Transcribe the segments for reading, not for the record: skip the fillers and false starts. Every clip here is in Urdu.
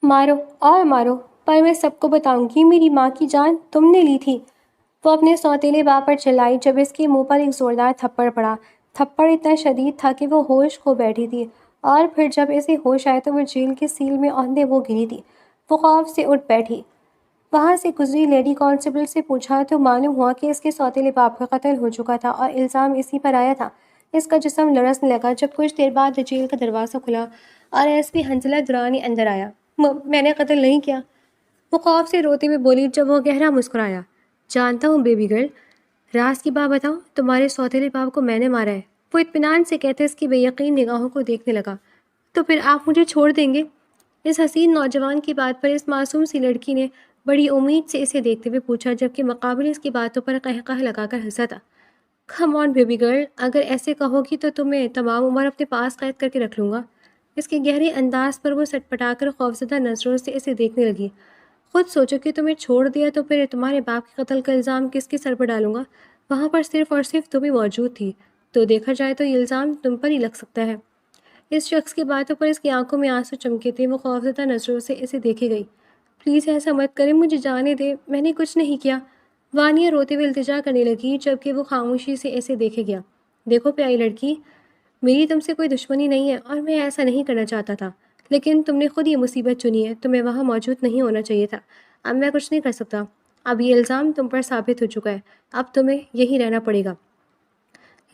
مارو اور مارو، پر میں سب کو بتاؤں گی میری ماں کی جان تم نے لی تھی۔ وہ اپنے سوتیلے باپ پر چلائی جب اس کے منہ پر ایک زوردار تھپڑ پڑا۔ تھپڑ اتنا شدید تھا کہ وہ ہوش کھو بیٹھی تھی، اور پھر جب اسے ہوش آئے تو وہ جیل کی سیل میں اوندھے وہ گری تھی۔ وہ خوف سے اٹھ بیٹھی، وہاں سے گزری، لیڈی کانسٹیبل سے پوچھا تو معلوم ہوا کہ اس کے سوتیلے باپ کا قتل ہو چکا تھا اور الزام اسی پر آیا تھا۔ اس کا جسم لرزنے لگا جب کچھ دیر بعد جیل کا دروازہ کھلا اور ایس پی حنزلہ درانی اندر آیا۔ میں نے قتل نہیں کیا، وہ خوف سے روتے ہوئے بولی جب وہ گہرا مسکرایا۔ جانتا ہوں بیبی گرل، راز کی بات بتاؤ، تمہارے سوتیلے باپ کو میں نے مارا ہے۔ وہ اطمینان سے کہتے اس کی بے یقین نگاہوں کو دیکھنے لگا۔ تو پھر آپ مجھے چھوڑ دیں گے؟ اس حسین نوجوان کی بات پر اس معصوم سی لڑکی نے بڑی امید سے اسے دیکھتے ہوئے پوچھا، جبکہ مقابل اس کی باتوں پر قہقہ لگا کر ہنسا تھا۔ کم آن بیبی گرل، اگر ایسے کہو گی تو تمہیں تمام عمر اپنے پاس قید کر کے رکھ لوں گا۔ اس کے گہرے انداز پر وہ سٹپٹا کر خوفزدہ نظروں سے اسے دیکھنے لگی۔ خود سوچو کہ تمہیں چھوڑ دیا تو پھر تمہارے باپ کے قتل کا الزام کس کے سر پر ڈالوں گا؟ وہاں پر صرف اور صرف تم ہی موجود تھی، تو دیکھا جائے تو یہ الزام تم پر ہی لگ سکتا ہے۔ اس شخص کی باتوں پر اس کی آنکھوں میں آنسو چمکے تھے۔ وہ خوفزدہ نظروں سے اسے دیکھے گئی۔ پلیز ایسا مت کریں، مجھے جانے دے، میں نے کچھ نہیں کیا، وانیہ روتے ہوئے التجا کرنے لگی، جبکہ وہ خاموشی سے اسے دیکھے گیا۔ دیکھو پیاری لڑکی، میری تم سے کوئی دشمنی نہیں ہے اور میں ایسا نہیں کرنا چاہتا تھا، لیکن تم نے خود یہ مصیبت چنی ہے، تمہیں وہاں موجود نہیں ہونا چاہیے تھا۔ اب میں کچھ نہیں کر سکتا، اب یہ الزام تم پر ثابت ہو چکا ہے، اب تمہیں یہی رہنا پڑے گا۔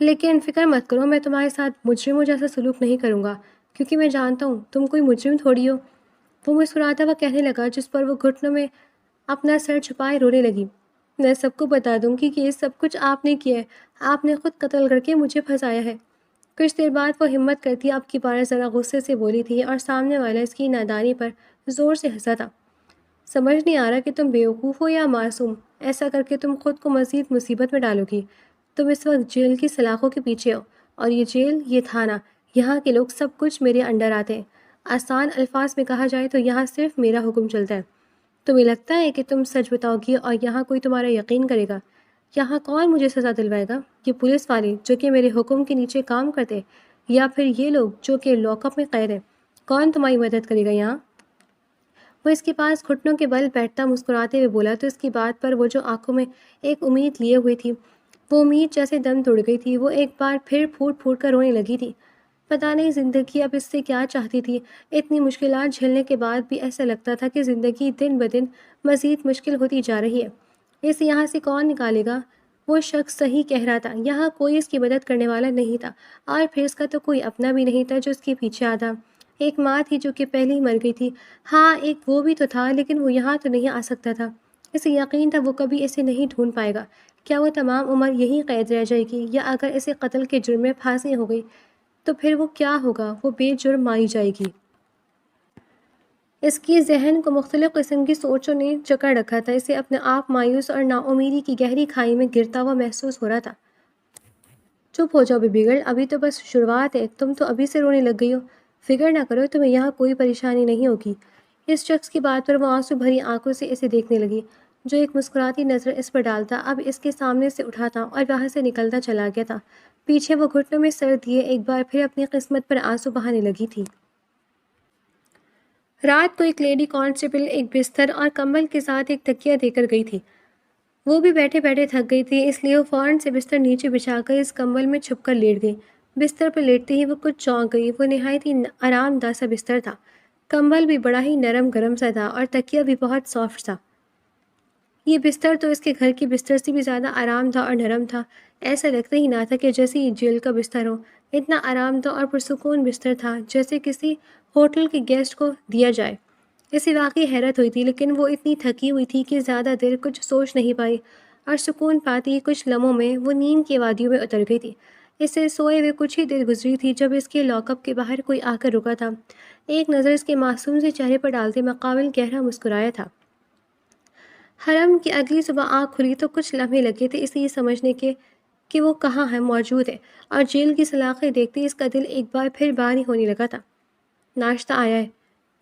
لیکن فکر مت کرو، میں تمہارے ساتھ مجرموں جیسا سلوک نہیں کروں گا، کیونکہ میں جانتا ہوں تم کوئی مجرم تھوڑی ہو۔ وہ مسکراتا ہوا کہنے لگا، جس پر وہ گھٹنوں میں اپنا سر چھپائے رونے لگی۔ میں سب کو بتا دوں گی کہ یہ سب کچھ آپ نے کیا ہے، آپ نے خود قتل کر کے مجھے پھنسایا ہے۔ کچھ دیر بعد وہ ہمت کرتی اب کی بار ذرا غصے سے بولی تھی، اور سامنے والا اس کی نادانی پر زور سے ہنسا تھا۔ سمجھ نہیں آ رہا کہ تم بیوقوف ہو یا معصوم، ایسا کر کے تم خود کو مزید مصیبت میں ڈالو گی۔ تم اس وقت جیل کی سلاخوں کے پیچھے ہو، اور یہ جیل، یہ تھانہ، یہاں کے لوگ سب کچھ میرے انڈر آتے ہیں۔ آسان الفاظ میں کہا جائے تو یہاں صرف میرا حکم چلتا ہے۔ تمہیں لگتا ہے کہ تم سچ بتاؤ گی اور یہاں کوئی تمہارا یقین کرے گا؟ یہاں کون مجھے سزا دلوائے گا؟ یہ پولیس والے جو کہ میرے حکم کے نیچے کام کرتے، یا پھر یہ لوگ جو کہ لاک اپ میں قید ہیں؟ کون تمہاری مدد کرے گا یہاں؟ وہ اس کے پاس گھٹنوں کے بل بیٹھتا مسکراتے ہوئے بولا تو اس کی بات پر وہ جو آنکھوں میں ایک امید لیے ہوئی تھی، وہ امید جیسے دم توڑ گئی تھی۔ وہ ایک بار پھر پھوٹ پھوٹ کر رونے لگی تھی۔ پتہ نہیں زندگی اب اس سے کیا چاہتی تھی۔ اتنی مشکلات جھیلنے کے بعد بھی ایسا لگتا تھا کہ زندگی دن بدن مزید مشکل ہوتی جا رہی ہے۔ اسے یہاں سے کون نکالے گا؟ وہ شخص صحیح کہہ رہا تھا، یہاں کوئی اس کی مدد کرنے والا نہیں تھا، اور پھر اس کا تو کوئی اپنا بھی نہیں تھا جو اس کے پیچھے آتا۔ ایک ماں تھی جو کہ پہلے ہی مر گئی تھی، ہاں ایک وہ بھی تو تھا، لیکن وہ یہاں تو نہیں آ سکتا تھا۔ اسے یقین تھا وہ کبھی اسے نہیں ڈھونڈ پائے گا۔ کیا وہ تمام عمر یہیں قید رہ جائے گی، یا اگر اسے قتل کے جرم میں پھانسی ہو گئی تو پھر وہ کیا ہوگا؟ وہ بے جرم ماری جائے گی۔ اس کی ذہن کو مختلف قسم کی سوچوں نے جکڑ رکھا تھا۔ اسے اپنے آپ مایوس اور نا امیدی کی گہری کھائی میں گرتا ہوا محسوس ہو رہا تھا۔ چپ ہو جاؤ بیبی گرل، ابھی تو بس شروعات ہے، تم تو ابھی سے رونے لگ گئی ہو۔ فکر نہ کرو، تمہیں یہاں کوئی پریشانی نہیں ہوگی۔ اس شخص کی بات پر وہ آنسو بھری آنکھوں سے اسے دیکھنے لگی، جو ایک مسکراتی نظر اس پر ڈالتا اب اس کے سامنے سے اٹھا تھا اور وہاں سے نکلتا چلا گیا تھا۔ پیچھے وہ گھٹنوں میں سر دیے ایک بار پھر اپنی قسمت پر آنسو بہانے لگی تھی۔ رات کو ایک لیڈی کانسٹیبل ایک بستر اور کمبل کے ساتھ ایک تکیہ دے کر گئی تھی۔ وہ بھی بیٹھے بیٹھے تھک گئی تھی، اس لیے وہ فوراً سے بستر نیچے بچھا کر اس کمبل میں چھپ کر لیٹ گئی۔ بستر پر لیٹتے ہی وہ کچھ چونک گئی۔ وہ نہایت ہی آرام دہ سا بستر تھا، کمبل بھی بڑا ہی نرم گرم سا تھا اور تکیہ بھی بہت سافٹ تھا۔ یہ بستر تو اس کے گھر کے بستر سے بھی زیادہ آرام دہ اور نرم تھا۔ ایسا لگتا ہی نہ تھا کہ جیسے یہ جیل کا بستر ہو۔ اتنا آرام دہ اور پرسکون بستر تھا جیسے کسی ہوٹل کے گیسٹ کو دیا جائے۔ اسے واقعی حیرت ہوئی تھی، لیکن وہ اتنی تھکی ہوئی تھی کہ زیادہ دیر کچھ سوچ نہیں پائی، اور سکون پاتی ہی کچھ لمحوں میں وہ نیند کی وادیوں میں اتر گئی تھی۔ اسے سوئے ہوئے کچھ ہی دیر گزری تھی جب اس کے لاک اپ کے باہر کوئی آ کر رکا تھا۔ ایک نظر اس کے معصوم سے چہرے پر ڈالتے مقابل گہرا مسکرایا تھا۔ حرم کی اگلی صبح آنکھ کھلی تو کچھ لمحے لگے تھے اسے یہ سمجھنے کے کہ وہ کہاں ہے موجود ہے، اور جیل کی سلاخیں دیکھتے اس کا دل ایک بار پھر بھاری ہونے لگا تھا۔ ناشتہ آیا ہے۔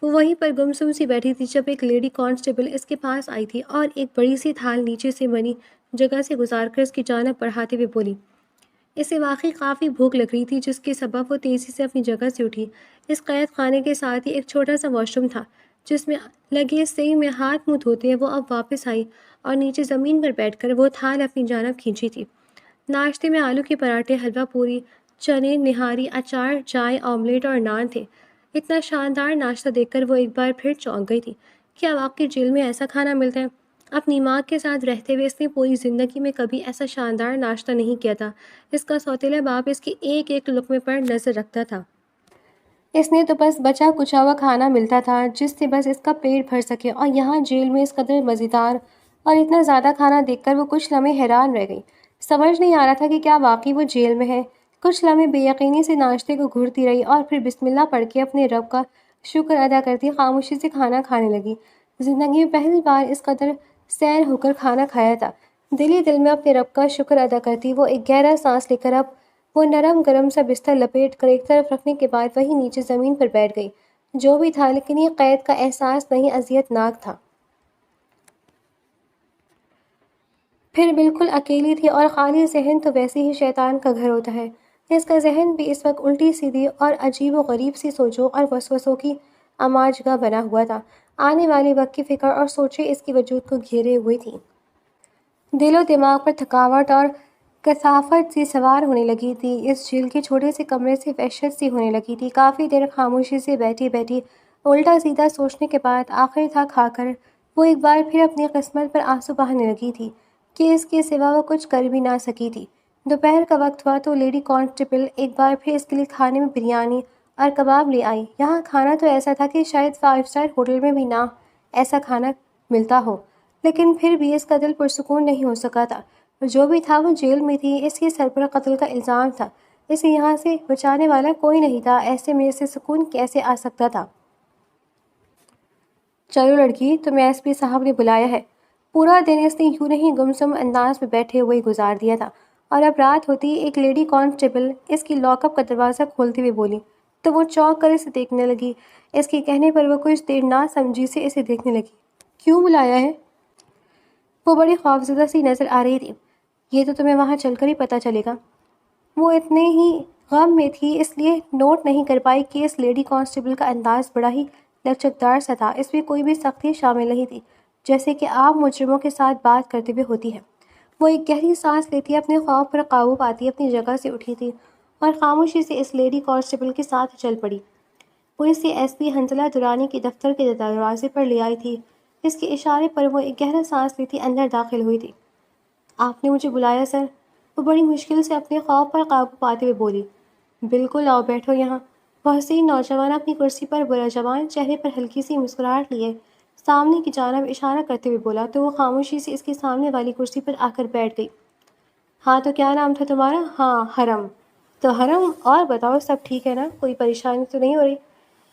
وہ وہیں پر گمسم سی بیٹھی تھی جب ایک لیڈی کانسٹیبل اس کے پاس آئی تھی اور ایک بڑی سی تھال نیچے سے بنی جگہ سے گزار کر اس کی جانب بڑھاتے ہوئے بولی، اسے واقعی کافی بھوک لگ رہی تھی، جس کے سبب وہ تیزی سے اپنی جگہ سے اٹھی۔ اس قید خانے کے ساتھ ہی ایک چھوٹا سا واش روم تھا، جس میں لگے سنک میں ہاتھ منہ دھوتے وہ اب واپس آئی اور نیچے زمین پر بیٹھ کر وہ تھال اپنی جانب کھینچی تھی۔ ناشتے میں آلو کے پراٹھے، حلوہ پوری، چنے، نہاری، اچار، چائے، آملیٹ اور نان تھے۔ اتنا شاندار ناشتہ دیکھ کر وہ ایک بار پھر چونک گئی تھی۔ کیا واقعی جیل میں ایسا کھانا ملتا ہے؟ اپنی ماں کے ساتھ رہتے ہوئے اس نے پوری زندگی میں کبھی ایسا شاندار ناشتہ نہیں کیا تھا۔ اس کا سوتیلا باپ اس کے ایک ایک لقمے پر نظر رکھتا تھا۔ اس نے تو بس بچا کچا ہوا کھانا ملتا تھا جس سے بس اس کا پیٹ بھر سکے، اور یہاں جیل میں اس قدر مزیدار اور اتنا زیادہ کھانا دیکھ کر وہ کچھ لمحے حیران رہ گئی۔ سمجھ نہیں آ رہا تھا کہ کیا واقعی وہ جیل میں ہے۔ کچھ لمحے بے یقینی سے ناشتے کو گھورتی رہی اور پھر بسم اللہ پڑھ کے اپنے رب کا شکر ادا کرتی خاموشی سے کھانا کھانے لگی۔ زندگی میں پہلی بار اس قدر سیر ہو کر کھانا کھایا تھا۔ دل ہی دل میں اپنے رب کا شکر ادا کرتی وہ ایک گہرا سانس لے کر اب وہ نرم گرم سا بستر لپیٹ کر ایک طرف رکھنے کے بعد وہی نیچے زمین پر بیٹھ گئی۔ جو بھی تھا، لیکن یہ قید کا احساس نہیں، اذیت ناک تھا۔ پھر بالکل اکیلی تھی، اور خالی ذہن تو ویسے ہی شیطان کا گھر ہوتا ہے۔ اس کا ذہن بھی اس وقت الٹی سیدھی اور عجیب و غریب سی سوچوں اور وسوسوں کی اماجگاہ بنا ہوا تھا۔ آنے والے وقت کی فکر اور سوچیں اس کی وجود کو گھیرے ہوئے تھیں۔ دل و دماغ پر تھکاوٹ اور کثافت سی سوار ہونے لگی تھی۔ اس جیل کے چھوٹے سے کمرے سے وحشت سی ہونے لگی تھی۔ کافی دیر خاموشی سے بیٹھی بیٹھی الٹا سیدھا سوچنے کے بعد آخر تھک ہار کر وہ ایک بار پھر اپنی قسمت پر آنسو بہانے لگی تھی کہ اس کے سوا وہ کچھ کر بھی نہ سکی تھی۔ دوپہر کا وقت ہوا تو لیڈی کانسٹیبل ایک بار پھر اس کے لیے کھانے میں بریانی اور کباب لے آئی۔ یہاں کھانا تو ایسا تھا کہ شاید 5 اسٹار ہوٹل میں بھی نہ ایسا کھانا ملتا ہو، لیکن پھر بھی اس کا دل پرسکون نہیں ہو سکا تھا۔ جو بھی تھا وہ جیل میں تھی، اس کے سر پر قتل کا الزام تھا، اسے یہاں سے بچانے والا کوئی نہیں تھا۔ ایسے میں اسے سکون کیسے آ سکتا تھا؟ چلو لڑکی، تمہیں ایس پی صاحب نے بلایا ہے۔ پورا دن اس نے یوں نہیں گمسم انداز میں بیٹھے ہوئے گزار دیا تھا، اور اب رات ہوتی ایک لیڈی کانسٹیبل اس کی لاک اپ کا دروازہ کھولتے ہوئے بولی تو وہ چونک کر اسے دیکھنے لگی۔ اس کے کہنے پر وہ کچھ دیر نہ سمجھی سے اسے دیکھنے لگی۔ کیوں بلایا ہے؟ وہ بڑی خوفزدہ سی نظر آ رہی تھی۔ یہ تو تمہیں وہاں چل کر ہی پتہ چلے گا۔ وہ اتنے ہی غم میں تھی، اس لیے نوٹ نہیں کر پائی کہ اس لیڈی کانسٹیبل کا انداز بڑا ہی لچکدار سا تھا۔ اس میں کوئی بھی سختی شامل نہیں تھی، جیسے کہ عام مجرموں کے ساتھ بات کرتے ہوئے ہوتی ہے۔ وہ ایک گہری سانس لیتی، اپنے خوف پر قابو پاتی اپنی جگہ سے اٹھی تھی اور خاموشی سے اس لیڈی کانسٹیبل کے ساتھ چل پڑی۔ وہ اسے ایس پی حنظلہ درانی کے دفتر کے دروازے پر لے آئی تھی۔ اس کے اشارے پر وہ ایک گہرا سانس لیتی اندر داخل ہوئی تھی۔ آپ نے مجھے بلایا سر؟ وہ بڑی مشکل سے اپنے خوف پر قابو پاتے ہوئے بولی۔ بالکل، آؤ بیٹھو یہاں۔ وہ حسین نوجوان اپنی کرسی پر برجوان چہرے پر ہلکی سی مسکراہٹ لیے سامنے کی جانب اشارہ کرتے ہوئے بولا تو وہ خاموشی سے اس کے سامنے والی کرسی پر آ کر بیٹھ گئی۔ ہاں، تو کیا نام تھا تمہارا؟ ہاں، حرم۔ تو حرم، اور بتاؤ سب ٹھیک ہے نا؟ کوئی پریشانی تو نہیں ہو رہی؟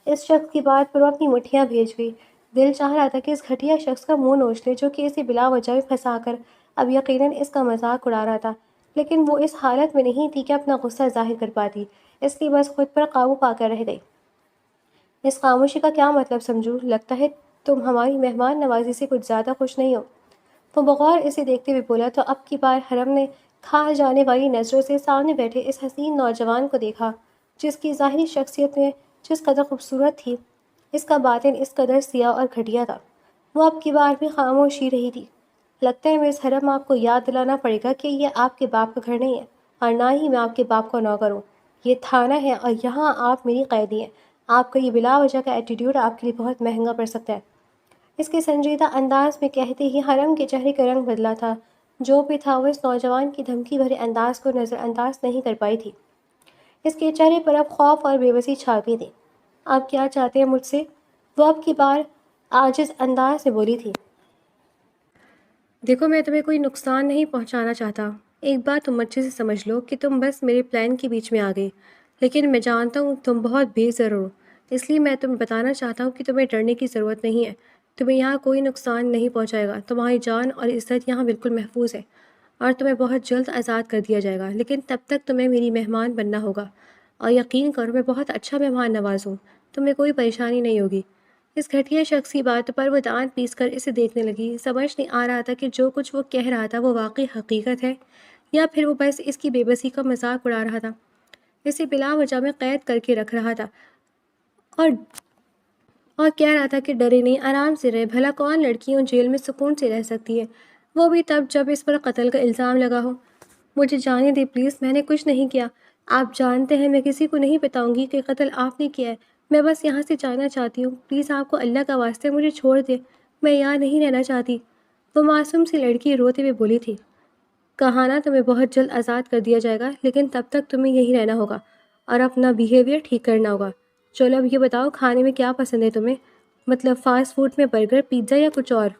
اس شخص کی بات پر وہ اپنی مٹھیاں بھیج گئی۔ دل چاہ رہا تھا کہ اس گھٹیا شخص کا منہ نوچ لے جو کہ اسے بلا وجہ پھنسا کر اب یقیناً اس کا مذاق اڑا رہا تھا، لیکن وہ اس حالت میں نہیں تھی کہ اپنا غصہ ظاہر کر پاتی، اس لیے بس خود پر قابو پا کر رہ گئی۔ اس خاموشی کا کیا مطلب سمجھوں؟ لگتا ہے تم ہماری مہمان نوازی سے کچھ زیادہ خوش نہیں ہو۔ وہ بغور اسے دیکھتے ہوئے بولا تو اب کی بار حرم نے کھا جانے والی نظروں سے سامنے بیٹھے اس حسین نوجوان کو دیکھا، جس کی ظاہری شخصیت میں جس قدر خوبصورت تھی، اس کا باطن اس قدر سیاہ اور گھٹیا تھا۔ وہ اب کی بار بھی خاموش ہی رہی تھی۔ لگتا ہے مس حرم، آپ کو یاد دلانا پڑے گا کہ یہ آپ کے باپ کا گھر نہیں ہے، اور نہ ہی میں آپ کے باپ کا نوکر ہوں۔ یہ تھانہ ہے اور یہاں آپ میری قیدی ہیں۔ آپ کا یہ بلا وجہ کا ایٹیٹیوڈ آپ کے لیے بہت مہنگا پڑ سکتا ہے۔ اس کے سنجیدہ انداز میں کہتے ہی حرم کے چہرے کا رنگ بدلا تھا۔ جو بھی تھا وہ اس نوجوان کی دھمکی بھرے انداز کو نظر انداز نہیں کر پائی تھی۔ اس کے چہرے پر اب خوف اور بے بسی چھا گئی تھی۔ آپ کیا چاہتے ہیں مجھ سے؟ وہ اب کی بار عاجز انداز میں بولی تھی۔ دیکھو، میں تمہیں کوئی نقصان نہیں پہنچانا چاہتا۔ ایک بات تم اچھے سے سمجھ لو کہ تم بس میرے پلان کے بیچ میں آ گئی، لیکن میں جانتا ہوں تم بہت بے ضرر ہو، اس لیے میں تمہیں بتانا چاہتا ہوں کہ تمہیں ڈرنے کی ضرورت نہیں ہے۔ تمہیں یہاں کوئی نقصان نہیں پہنچائے گا، تمہاری جان اور عزت یہاں بالکل محفوظ ہے، اور تمہیں بہت جلد آزاد کر دیا جائے گا، لیکن تب تک تمہیں میری مہمان بننا ہوگا، اور یقین کرو میں بہت اچھا مہمان نواز ہوں، تمہیں کوئی پریشانی نہیں ہوگی۔ اس گھٹیا شخص کی بات پر وہ دانت پیس کر اسے دیکھنے لگی۔ سمجھ نہیں آ رہا تھا کہ جو کچھ وہ کہہ رہا تھا وہ واقعی حقیقت ہے یا پھر وہ بس اس کی بے بسی کا مذاق اڑا رہا تھا، اسے بلا وجہ میں قید کر کے رکھ رہا تھا اور اور کہہ رہا تھا کہ ڈرے نہیں، آرام سے رہے، بھلا کون لڑکیوں جیل میں سکون سے رہ سکتی ہے، وہ بھی تب جب اس پر قتل کا الزام لگا ہو۔ مجھے جانے دے پلیز، میں نے کچھ نہیں کیا، آپ جانتے ہیں میں کسی کو نہیں بتاؤں گی کہ قتل آپ نے کیا ہے، میں بس یہاں سے جانا چاہتی ہوں، پلیز آپ کو اللہ کا واسطے مجھے چھوڑ دے، میں یہاں نہیں رہنا چاہتی۔ وہ معصوم سی لڑکی روتے ہوئے بولی تھی، کہا نا تمہیں بہت جلد آزاد کر دیا جائے گا، لیکن تب تک تمہیں یہیں رہنا ہوگا اور اپنا بیہیویئر ٹھیک کرنا ہوگا۔ چلو اب یہ بتاؤ کھانے میں کیا پسند ہے تمہیں، مطلب فاسٹ فوڈ میں برگر، پیزا یا کچھ اور؟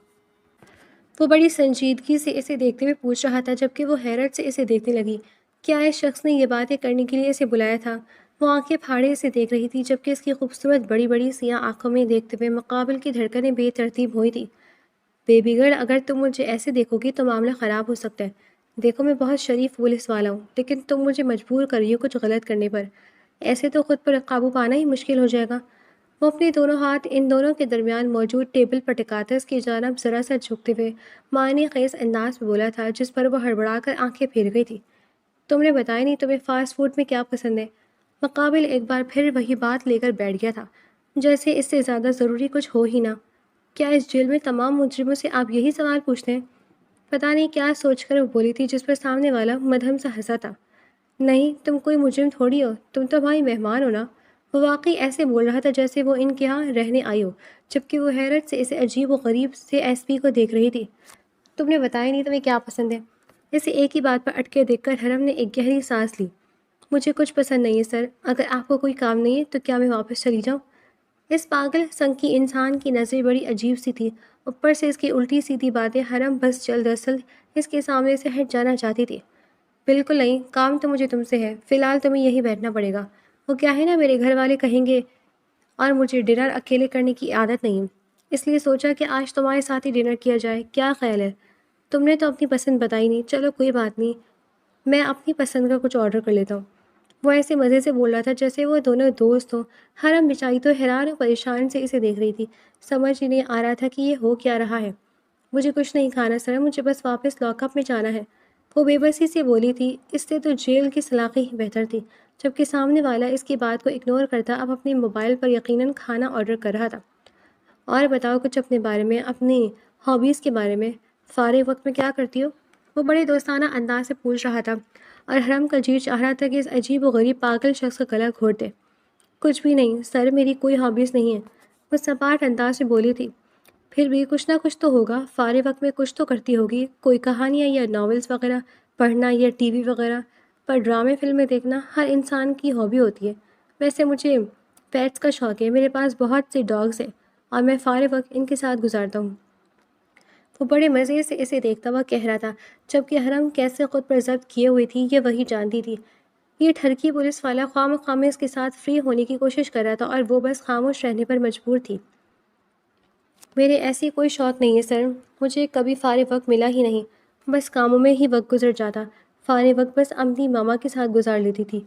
وہ بڑی سنجیدگی سے اسے دیکھتے ہوئے پوچھ رہا تھا جبکہ وہ حیرت سے اسے دیکھنے لگی۔ کیا اس شخص نے یہ باتیں کرنے کے لیے اسے بلایا تھا؟ وہ آنکھیں پھاڑے اسے دیکھ رہی تھی جبکہ اس کی خوبصورت بڑی بڑی سیاہ آنکھوں میں دیکھتے ہوئے مقابل کی دھڑکنیں بے ترتیب ہوئی تھی۔ بیبی گرل، اگر تم مجھے ایسے دیکھو گی تو معاملہ خراب ہو سکتا ہے۔ دیکھو میں بہت شریف پولیس والا ہوں، لیکن تم مجھے مجبور کر رہی ہو کچھ غلط کرنے پر، ایسے تو خود پر قابو پانا ہی مشکل ہو جائے گا۔ وہ اپنے دونوں ہاتھ ان دونوں کے درمیان موجود ٹیبل پر ٹکاتا اس کی جانب ذرا سا جھکتے ہوئے معنی خیز انداز میں بولا تھا، جس پر وہ ہڑبڑا کر آنکھیں پھیر گئی تھی۔ تم نے بتایا نہیں تمہیں فاسٹ فوڈ میں کیا پسند ہے؟ مقابل ایک بار پھر وہی بات لے کر بیٹھ گیا تھا، جیسے اس سے زیادہ ضروری کچھ ہو ہی نہ۔ کیا اس جیل میں تمام مجرموں سے آپ یہی سوال پوچھتے ہیں؟ پتہ نہیں کیا سوچ کر وہ بولی تھی، جس پر سامنے والا مدھم سا ہنسا تھا۔ نہیں، تم کوئی مجرم تھوڑی ہو، تم تو ہماری مہمان ہو نا۔ وہ واقعی ایسے بول رہا تھا جیسے وہ ان کے ہاں رہنے آئی ہو، جبکہ وہ حیرت سے اسے عجیب و غریب سے ایس پی کو دیکھ رہی تھی۔ تم نے بتایا نہیں تمہیں کیا پسند ہے؟ اسے ایک ہی بات پر اٹکے دیکھ کر حرم نے ایک گہری سانس لی۔ مجھے کچھ پسند نہیں ہے سر، اگر آپ کو کوئی کام نہیں ہے تو کیا میں واپس چلی جاؤں؟ اس پاگل سنکی انسان کی نظریں بڑی عجیب سی تھی، اوپر سے اس کی الٹی سیدھی باتیں۔ حرم بس جلد ازل اس کے سامنے سے ہٹ جانا چاہتی تھی۔ بالکل نہیں، کام تو مجھے تم سے ہے، فی الحال تمہیں یہیں بیٹھنا پڑے گا۔ وہ کیا ہے نا، میرے گھر والے کہیں گے، اور مجھے ڈنر اکیلے کرنے کی عادت نہیں، اس لیے سوچا کہ آج تمہارے ساتھ ہی ڈنر کیا جائے، کیا خیال ہے؟ تم نے تو اپنی پسند بتائی نہیں، چلو کوئی بات نہیں، میں اپنی پسند کا کچھ آرڈر کر لیتا ہوں۔ وہ ایسے مزے سے بول رہا تھا جیسے وہ دونوں دوست ہوں۔ حرم بچائی تو حیران و پریشان سے اسے دیکھ رہی تھی، سمجھ ہی نہیں آ رہا تھا کہ یہ ہو کیا رہا ہے۔ مجھے کچھ نہیں کھانا سر، مجھے بس واپس لاک اپ میں جانا ہے، وہ بے بسی سے بولی تھی۔ اس سے تو جیل کی سلاخی ہی بہتر تھی، جبکہ سامنے والا اس کی بات کو اگنور کرتا اب اپنے موبائل پر یقیناً کھانا آرڈر کر رہا تھا۔ اور بتاؤ کچھ اپنے بارے میں، اپنی ہابیز کے بارے میں، فارغ وقت میں کیا کرتی ہو؟ وہ بڑے دوستانہ انداز سے پوچھ رہا تھا اور حرم کا جی چاہ رہا تھا کہ اس عجیب و غریب پاگل شخص کا گلا گھونٹ دے۔ کچھ بھی نہیں سر، میری کوئی ہابیز نہیں ہے، وہ سپاٹ انداز سے بولی تھی۔ پھر بھی کچھ نہ کچھ تو ہوگا، فارغ وقت میں کچھ تو کرتی ہوگی، کوئی کہانیاں یا ناولز وغیرہ پڑھنا یا ٹی وی وغیرہ پر ڈرامے فلمیں دیکھنا ہر انسان کی ہابی ہوتی ہے۔ ویسے مجھے پیٹس کا شوق ہے، میرے پاس بہت سے ڈاگز ہیں اور میں فارغ وقت ان کے ساتھ گزارتا ہوں۔ وہ بڑے مزے سے اسے دیکھتا ہوا کہہ رہا تھا، جبکہ حرم کیسے خود پر ضبط کیے ہوئی تھی یہ وہی جانتی تھی۔ یہ ٹھرکی پولیس والا خواہ اس کے ساتھ فری ہونے کی کوشش کر رہا تھا اور وہ بس خاموش رہنے پر مجبور تھی۔ میرے ایسی کوئی شوق نہیں ہے سر، مجھے کبھی فارغ وقت ملا ہی نہیں، بس کاموں میں ہی وقت گزر جاتا، فارغ وقت بس اپنی ماما کے ساتھ گزار لیتی تھی۔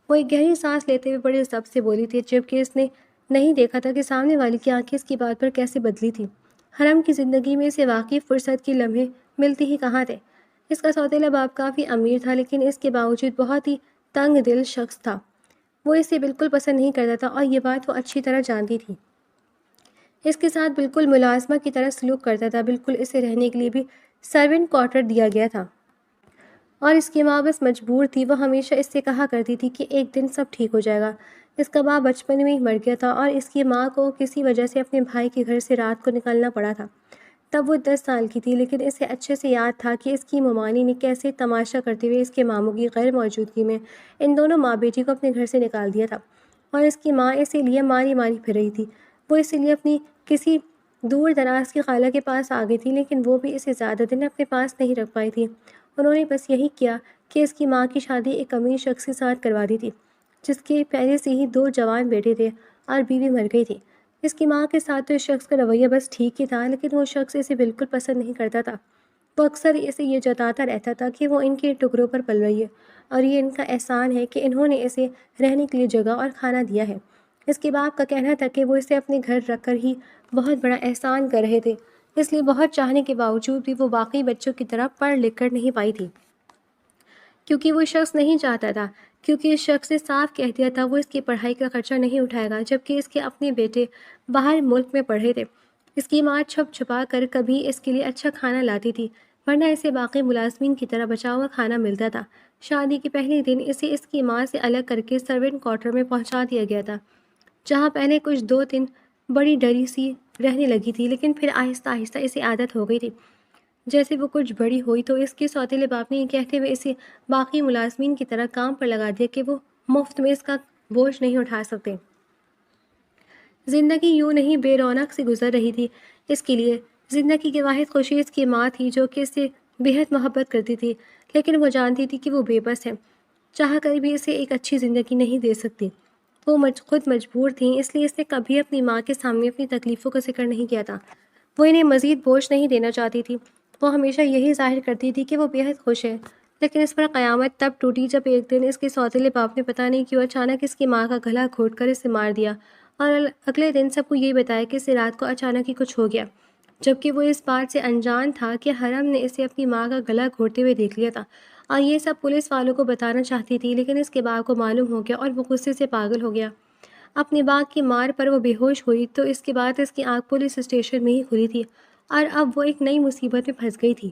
وہ ایک گہری سانس لیتے ہوئے بڑے ضبط سے بولی تھی، جبکہ اس نے نہیں دیکھا تھا کہ سامنے والی کی آنکھیں اس کی بات پر کیسے بدلی تھی۔ حرم کی زندگی میں اسے واقعی فرصت کے لمحے ملتی ہی کہاں تھے۔ اس کا سوتیلا باپ کافی امیر تھا، لیکن اس کے باوجود بہت ہی تنگ دل شخص تھا۔ وہ اسے بالکل پسند نہیں کرتا تھا اور یہ بات وہ اچھی طرح جانتی تھی۔ اس کے ساتھ بالکل ملازمہ کی طرح سلوک کرتا تھا، بالکل اسے رہنے کے لیے بھی سرونٹ کوارٹر دیا گیا تھا اور اس کی ماں بس مجبور تھی۔ وہ ہمیشہ اس سے کہا کرتی تھی کہ ایک دن سب ٹھیک ہو جائے گا۔ اس کا باپ بچپن میں ہی مر گیا تھا اور اس کی ماں کو کسی وجہ سے اپنے بھائی کے گھر سے رات کو نکلنا پڑا تھا۔ تب وہ 10 سال کی تھی، لیکن اسے اچھے سے یاد تھا کہ اس کی ممانی نے کیسے تماشا کرتے ہوئے اس کے ماموں کی غیر موجودگی میں ان دونوں ماں بیٹی کو اپنے گھر سے نکال دیا تھا، اور اس کی ماں اسی لیے ماری ماری پھر رہی تھی۔ وہ اسی لیے اپنی کسی دور دراز کی خالہ کے پاس آ گئی تھی، لیکن وہ بھی اسے زیادہ دن اپنے پاس نہیں رکھ پائی تھی۔ انہوں نے بس یہی کیا کہ اس کی ماں کی شادی ایک امیر شخص کے ساتھ کروا دی تھی، جس کے پہلے سے ہی 2 جوان بیٹے تھے اور بیوی مر گئی تھی۔ اس کی ماں کے ساتھ تو اس شخص کا رویہ بس ٹھیک ہی تھا، لیکن وہ شخص اسے بالکل پسند نہیں کرتا تھا۔ وہ اکثر اسے یہ جتاتا رہتا تھا کہ وہ ان کے ٹکڑوں پر پل رہی ہے اور یہ ان کا احسان ہے کہ انہوں نے اسے رہنے کے لیے جگہ اور کھانا دیا ہے۔ اس کے باپ کا کہنا تھا کہ وہ اسے اپنے گھر رکھ کر ہی بہت بڑا احسان کر رہے تھے، اس لیے بہت چاہنے کے باوجود بھی وہ واقعی بچوں کی طرح پڑھ لکھ کر نہیں پائی تھی۔ کیونکہ وہ شخص نہیں چاہتا تھا، کیونکہ اس شخص نے صاف کہہ دیا تھا وہ اس کی پڑھائی کا خرچہ نہیں اٹھائے گا، جبکہ اس کے اپنے بیٹے باہر ملک میں پڑھے تھے۔ اس کی ماں چھپ چھپا کر کبھی اس کے لیے اچھا کھانا لاتی تھی، ورنہ اسے باقی ملازمین کی طرح بچا ہوا کھانا ملتا تھا۔ شادی کے پہلے دن اسے اس کی ماں سے الگ کر کے سرونٹ کوارٹر میں پہنچا دیا گیا تھا، جہاں پہلے کچھ 2 دن بڑی ڈری سی رہنے لگی تھی، لیکن پھر آہستہ آہستہ اسے عادت ہو گئی تھی۔ جیسے وہ کچھ بڑی ہوئی تو اس کے سوتیلے باپ نے یہ کہتے ہوئے اسے باقی ملازمین کی طرح کام پر لگا دیا کہ وہ مفت میں اس کا بوجھ نہیں اٹھا سکتے۔ زندگی یوں نہیں بے رونق سے گزر رہی تھی اس کے لیے۔ زندگی کی واحد خوشی اس کی ماں تھی، جو کہ اس سے بےحد محبت کرتی تھی، لیکن وہ جانتی تھی کہ وہ بے بس ہے، چاہ کر بھی اسے ایک اچھی زندگی نہیں دے سکتی۔ وہ خود مجبور تھیں، اس لیے اس نے کبھی اپنی ماں کے سامنے اپنی تکلیفوں کا ذکر نہیں کیا تھا۔ وہ انہیں مزید بوجھ نہیں دینا چاہتی تھی، وہ ہمیشہ یہی ظاہر کرتی تھی کہ وہ بےحد خوش ہے۔ لیکن اس پر قیامت تب ٹوٹی جب ایک دن اس کے سوتیلے باپ نے پتہ نہیں کیوں اچانک اس کی ماں کا گلا گھونٹ کر اسے مار دیا، اور اگلے دن سب کو یہی بتایا کہ اسے رات کو اچانک ہی کچھ ہو گیا، جبکہ وہ اس بات سے انجان تھا کہ حرم نے اسے اپنی ماں کا گلا گھونٹتے ہوئے دیکھ لیا تھا، اور یہ سب پولیس والوں کو بتانا چاہتی تھی، لیکن اس کے باپ کو معلوم ہو گیا اور وہ غصے سے پاگل ہو گیا۔ اپنے باپ کی مار پر وہ بے ہوش ہوئی تو اس کے بعد اس کی آنکھ پولیس اسٹیشن میں ہی کھلی تھی، اور اب وہ ایک نئی مصیبت میں پھنس گئی تھی۔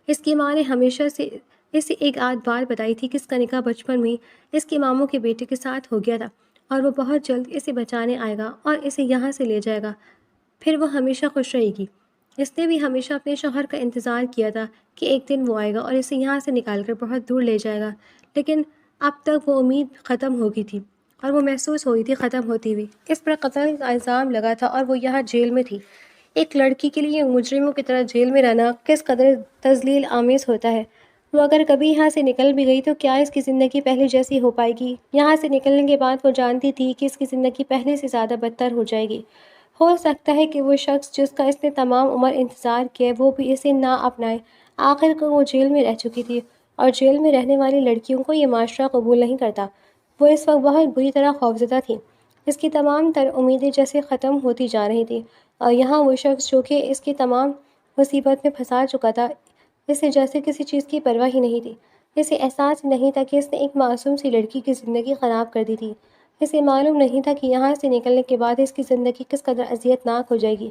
اس کی ماں نے ہمیشہ سے اسے ایک آدھ بات بتائی تھی کہ اس کا نکاح بچپن میں اس کے ماموں کے بیٹے کے ساتھ ہو گیا تھا، اور وہ بہت جلد اسے بچانے آئے گا اور اسے یہاں سے لے جائے گا، پھر وہ ہمیشہ خوش رہے گی۔ اس نے بھی ہمیشہ اپنے شوہر کا انتظار کیا تھا کہ ایک دن وہ آئے گا اور اسے یہاں سے نکال کر بہت دور لے جائے گا، لیکن اب تک وہ امید ختم ہو گئی تھی، اور وہ محسوس ہوئی تھی ختم ہوتی ہوئی۔ اس پر قتل کا الزام لگا تھا اور وہ یہاں جیل میں تھی۔ ایک لڑکی کے لیے مجرموں کی طرح جیل میں رہنا کس قدر تذلیل آمیز ہوتا ہے۔ وہ اگر کبھی یہاں سے نکل بھی گئی تو کیا اس کی زندگی پہلے جیسی ہو پائے گی؟ یہاں سے نکلنے کے بعد وہ جانتی تھی کہ اس کی زندگی پہلے سے زیادہ بدتر ہو جائے گی۔ ہو سکتا ہے کہ وہ شخص جس کا اس نے تمام عمر انتظار کیا وہ بھی اسے نہ اپنائے۔ آخر کو وہ جیل میں رہ چکی تھی، اور جیل میں رہنے والی لڑکیوں کو یہ معاشرہ قبول نہیں کرتا۔ وہ اس وقت بہت بری طرح خوفزدہ تھی۔ اس کی تمام تر امیدیں جیسے ختم ہوتی جا رہی تھیں، اور یہاں وہ شخص جو کہ اس کی تمام مصیبت میں پھنسا چکا تھا، اسے جیسے کسی چیز کی پرواہ ہی نہیں تھی۔ اسے احساس نہیں تھا کہ اس نے ایک معصوم سی لڑکی کی زندگی خراب کر دی تھی۔ اسے معلوم نہیں تھا کہ یہاں سے نکلنے کے بعد اس کی زندگی کس قدر اذیت ناک ہو جائے گی۔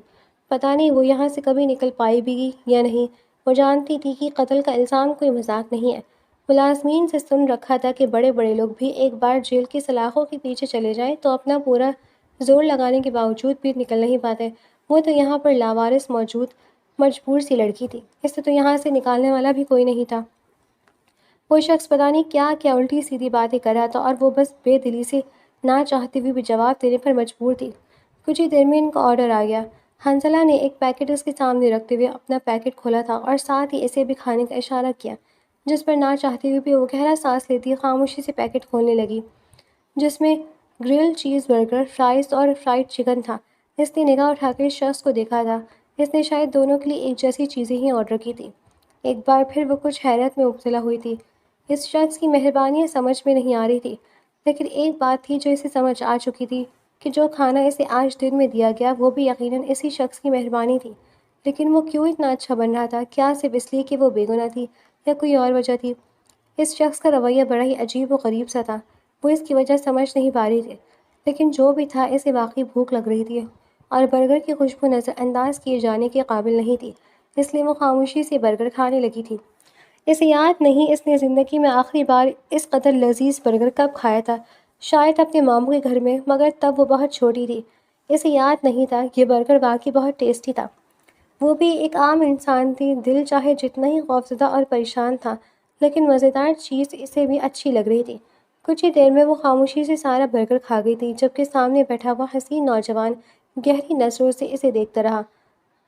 پتہ نہیں وہ یہاں سے کبھی نکل پائے بھی یا نہیں۔ وہ جانتی تھی کہ قتل کا الزام کوئی مذاق نہیں ہے۔ ملازمین سے سن رکھا تھا کہ بڑے بڑے لوگ بھی ایک بار جیل کی سلاخوں کے پیچھے چلے جائیں تو اپنا پورا زور لگانے کے باوجود بھی نکل نہیں پاتے۔ وہ تو یہاں پر لاوارث مجبور سی لڑکی تھی، اسے تو یہاں سے نکالنے والا بھی کوئی نہیں تھا۔ وہ شخص پتہ نہیں کیا کیا الٹی سیدھی باتیں کر رہا تھا، اور وہ بس بے دلی سے نہ چاہتے ہوئے بھی جواب دینے پر مجبور تھی۔ کچھ ہی دیر میں ان کا آرڈر آ گیا۔ حنزلہ نے ایک پیکٹ اس کے سامنے رکھتے ہوئے اپنا پیکٹ کھولا تھا اور ساتھ ہی اسے بھی کھانے کا اشارہ کیا، جس پر نہ چاہتے ہوئے بھی وہ گہرا سانس لیتی خاموشی سے پیکٹ کھولنے لگی، جس میں گرل چیز برگر، فرائز اور فرائڈ چکن تھا۔ اس نے نگاہ اٹھا کر اس شخص کو دیکھا تھا۔ اس نے شاید دونوں کے لیے ایک جیسی چیزیں ہی آرڈر کی تھی۔ ایک بار پھر وہ کچھ حیرت میں مبتلا ہوئی تھی۔ اس شخص کی مہربانی سمجھ میں نہیں آ رہی تھی، لیکن ایک بات تھی جو اسے سمجھ آ چکی تھی کہ جو کھانا اسے آج دن میں دیا گیا وہ بھی یقیناً اسی شخص کی مہربانی تھی۔ لیکن وہ کیوں اتنا اچھا بن رہا تھا؟ کیا صرف اس لیے کہ وہ بے گناہ تھی، یا کوئی اور وجہ تھی؟ اس شخص کا رویہ بڑا ہی عجیب و غریب سا تھا۔ وہ اس کی وجہ سمجھ نہیں پا رہی تھی، لیکن جو بھی تھا اسے واقعی بھوک لگ رہی تھی، اور برگر کی خوشبو نظر انداز کیے جانے کے قابل نہیں تھی، اس لیے وہ خاموشی سے برگر کھانے لگی تھی۔ اسے یاد نہیں اس نے زندگی میں آخری بار اس قدر لذیذ برگر کب کھایا تھا، شاید اپنے ماموں کے گھر میں، مگر تب وہ بہت چھوٹی تھی۔ اسے یاد نہیں تھا۔ یہ برگر واقعی بہت ٹیسٹی تھا۔ وہ بھی ایک عام انسان تھی، دل چاہے جتنا ہی خوفزدہ اور پریشان تھا، لیکن مزیدار چیز اسے بھی اچھی لگ رہی تھی۔ کچھ ہی دیر میں وہ خاموشی سے سارا برگر کھا گئی تھی، جبکہ سامنے بیٹھا ہوا حسین نوجوان گہری نظروں سے اسے دیکھتا رہا۔